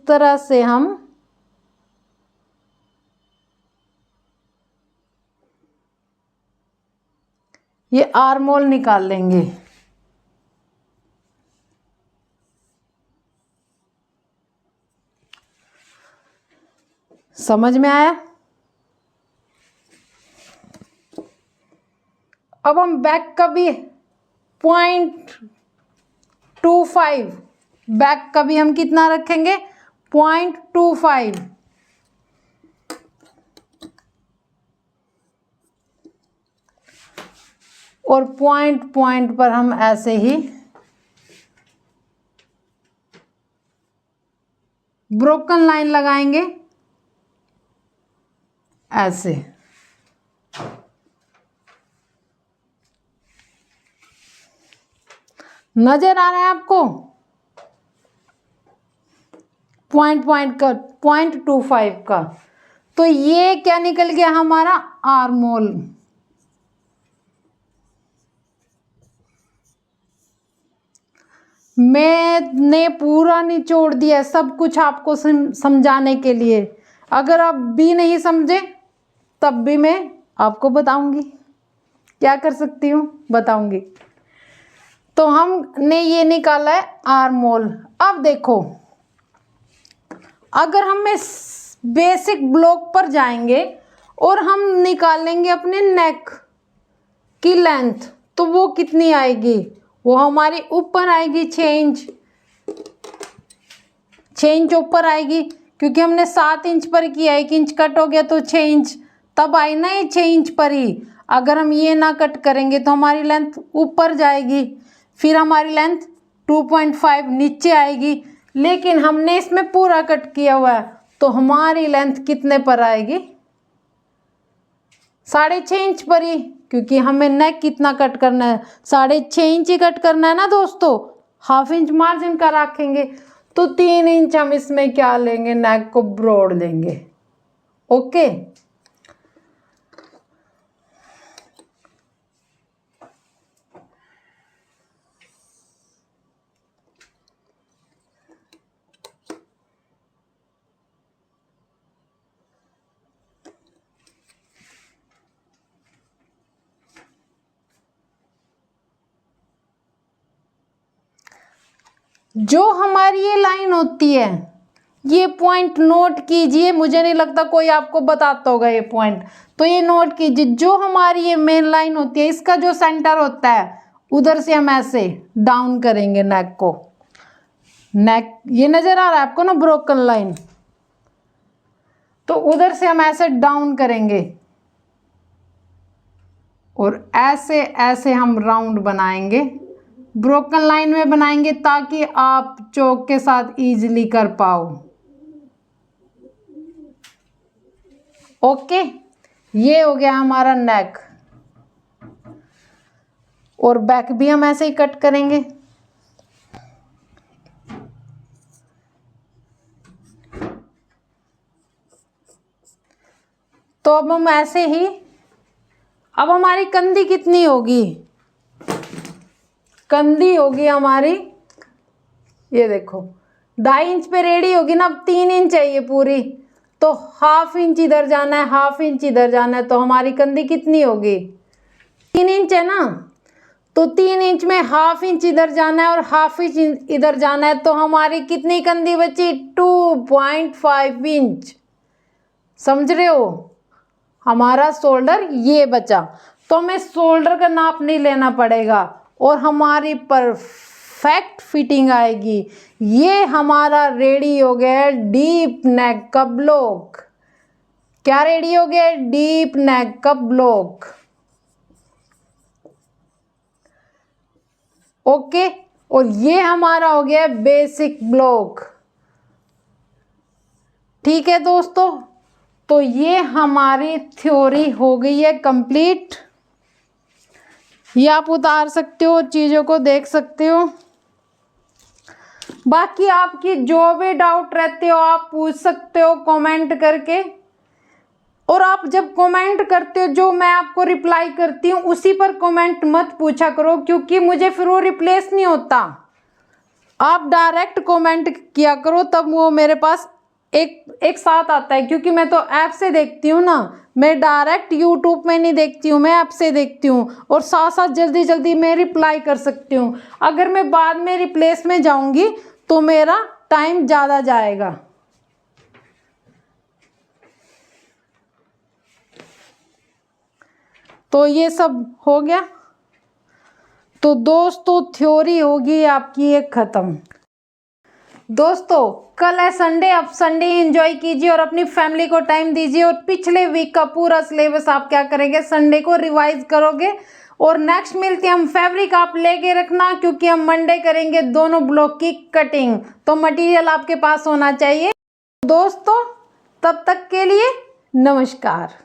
तरह से हम ये आर्म होल निकाल लेंगे। समझ में आया? अब हम बैक का भी 0.25, बैक का भी हम कितना रखेंगे 0.25। और पॉइंट पर हम ऐसे ही ब्रोकन लाइन लगाएंगे, ऐसे। नजर आ रहा है आपको? पॉइंट का 0.25 का। तो ये क्या निकल गया हमारा आर्म होल। मैंने पूरा निचोड़ दिया सब कुछ आपको समझाने के लिए। अगर आप भी नहीं समझे तब भी मैं आपको बताऊंगी, क्या कर सकती हूँ बताऊंगी। तो हमने ये निकाला है आर्म होल। अब देखो, अगर हम इस बेसिक ब्लॉक पर जाएंगे और हम निकालेंगे अपने नेक की लेंथ, तो वो कितनी आएगी, वो हमारी ऊपर आएगी 6 इंच ऊपर आएगी, क्योंकि हमने 7 इंच पर किया, 1 इंच कट हो गया तो 6 इंच तब आई ना, ये 6 इंच पर ही। अगर हम ये ना कट करेंगे तो हमारी लेंथ ऊपर जाएगी, फिर हमारी लेंथ 2.5 नीचे आएगी। लेकिन हमने इसमें पूरा कट किया हुआ है, तो हमारी लेंथ कितने पर आएगी 6.5 इंच पर ही, क्योंकि हमें नेक कितना कट करना है 6.5 इंच ही कट करना है ना दोस्तों, ½ इंच मार्जिन का रखेंगे। तो 3 इंच हम इसमें क्या लेंगे, नेक को ब्रॉड लेंगे। ओके, जो हमारी ये लाइन होती है, ये पॉइंट नोट कीजिए, मुझे नहीं लगता कोई आपको बताता होगा ये पॉइंट, तो ये नोट कीजिए। जो हमारी ये मेन लाइन होती है, इसका जो सेंटर होता है उधर से हम ऐसे डाउन करेंगे नेक को। नेक ये नजर आ रहा है आपको ना, ब्रोकन लाइन, तो उधर से हम ऐसे डाउन करेंगे और ऐसे ऐसे हम राउंड बनाएंगे, ब्रोकन लाइन में बनाएंगे ताकि आप चौक के साथ इजीली कर पाओ। ओके, ये हो गया हमारा नेक। और बैक भी हम ऐसे ही कट करेंगे। तो अब हम ऐसे ही, अब हमारी कंधी कितनी होगी, कंधी होगी हमारी, ये देखो 2.5 इंच पे रेडी होगी ना। अब 3 इंच है ये पूरी, तो ½ इंच इधर जाना है, ½ इंच इधर जाना है, तो हमारी कंधी कितनी होगी 3 इंच है ना। तो 3 इंच में ½ इंच इधर जाना है और ½ इंच इधर जाना है, तो हमारी कितनी कंधी बची 2.5 इंच। समझ रहे हो, हमारा शोल्डर ये बचा। तो हमें शोल्डर का नाप नहीं लेना पड़ेगा और हमारी परफेक्ट फिटिंग आएगी। ये हमारा रेडी हो गया है डीप नेक का ब्लॉक। क्या रेडी हो गया है? डीप नेक का ब्लॉक। ओके, और ये हमारा हो गया बेसिक ब्लॉक। ठीक है दोस्तों, तो ये हमारी थ्योरी हो गई है कंप्लीट। ये आप उतार सकते हो, चीज़ों को देख सकते हो। बाकी आपकी जो भी डाउट रहते हो आप पूछ सकते हो कमेंट करके। और आप जब कमेंट करते हो जो मैं आपको रिप्लाई करती हूँ उसी पर कमेंट मत पूछा करो, क्योंकि मुझे फिर वो रिप्लेस नहीं होता। आप डायरेक्ट कमेंट किया करो, तब वो मेरे पास एक साथ आता है। क्योंकि मैं तो ऐप से देखती हूँ ना, मैं डायरेक्ट यूट्यूब में नहीं देखती हूँ, मैं ऐप से देखती हूँ और साथ साथ जल्दी जल्दी मैं रिप्लाई कर सकती हूँ। अगर मैं बाद में रिप्लेस में जाऊँगी तो मेरा टाइम ज़्यादा जाएगा। तो ये सब हो गया। तो दोस्तों थ्योरी होगी आपकी एक खत्म। दोस्तों कल है संडे, आप संडे एंजॉय कीजिए और अपनी फैमिली को टाइम दीजिए। और पिछले वीक का पूरा सिलेबस आप क्या करेंगे, संडे को रिवाइज करोगे। और नेक्स्ट मिलते हैं हम फैब्रिक आप लेके रखना, क्योंकि हम मंडे करेंगे दोनों ब्लॉक की कटिंग। तो मटेरियल आपके पास होना चाहिए। दोस्तों तब तक के लिए नमस्कार।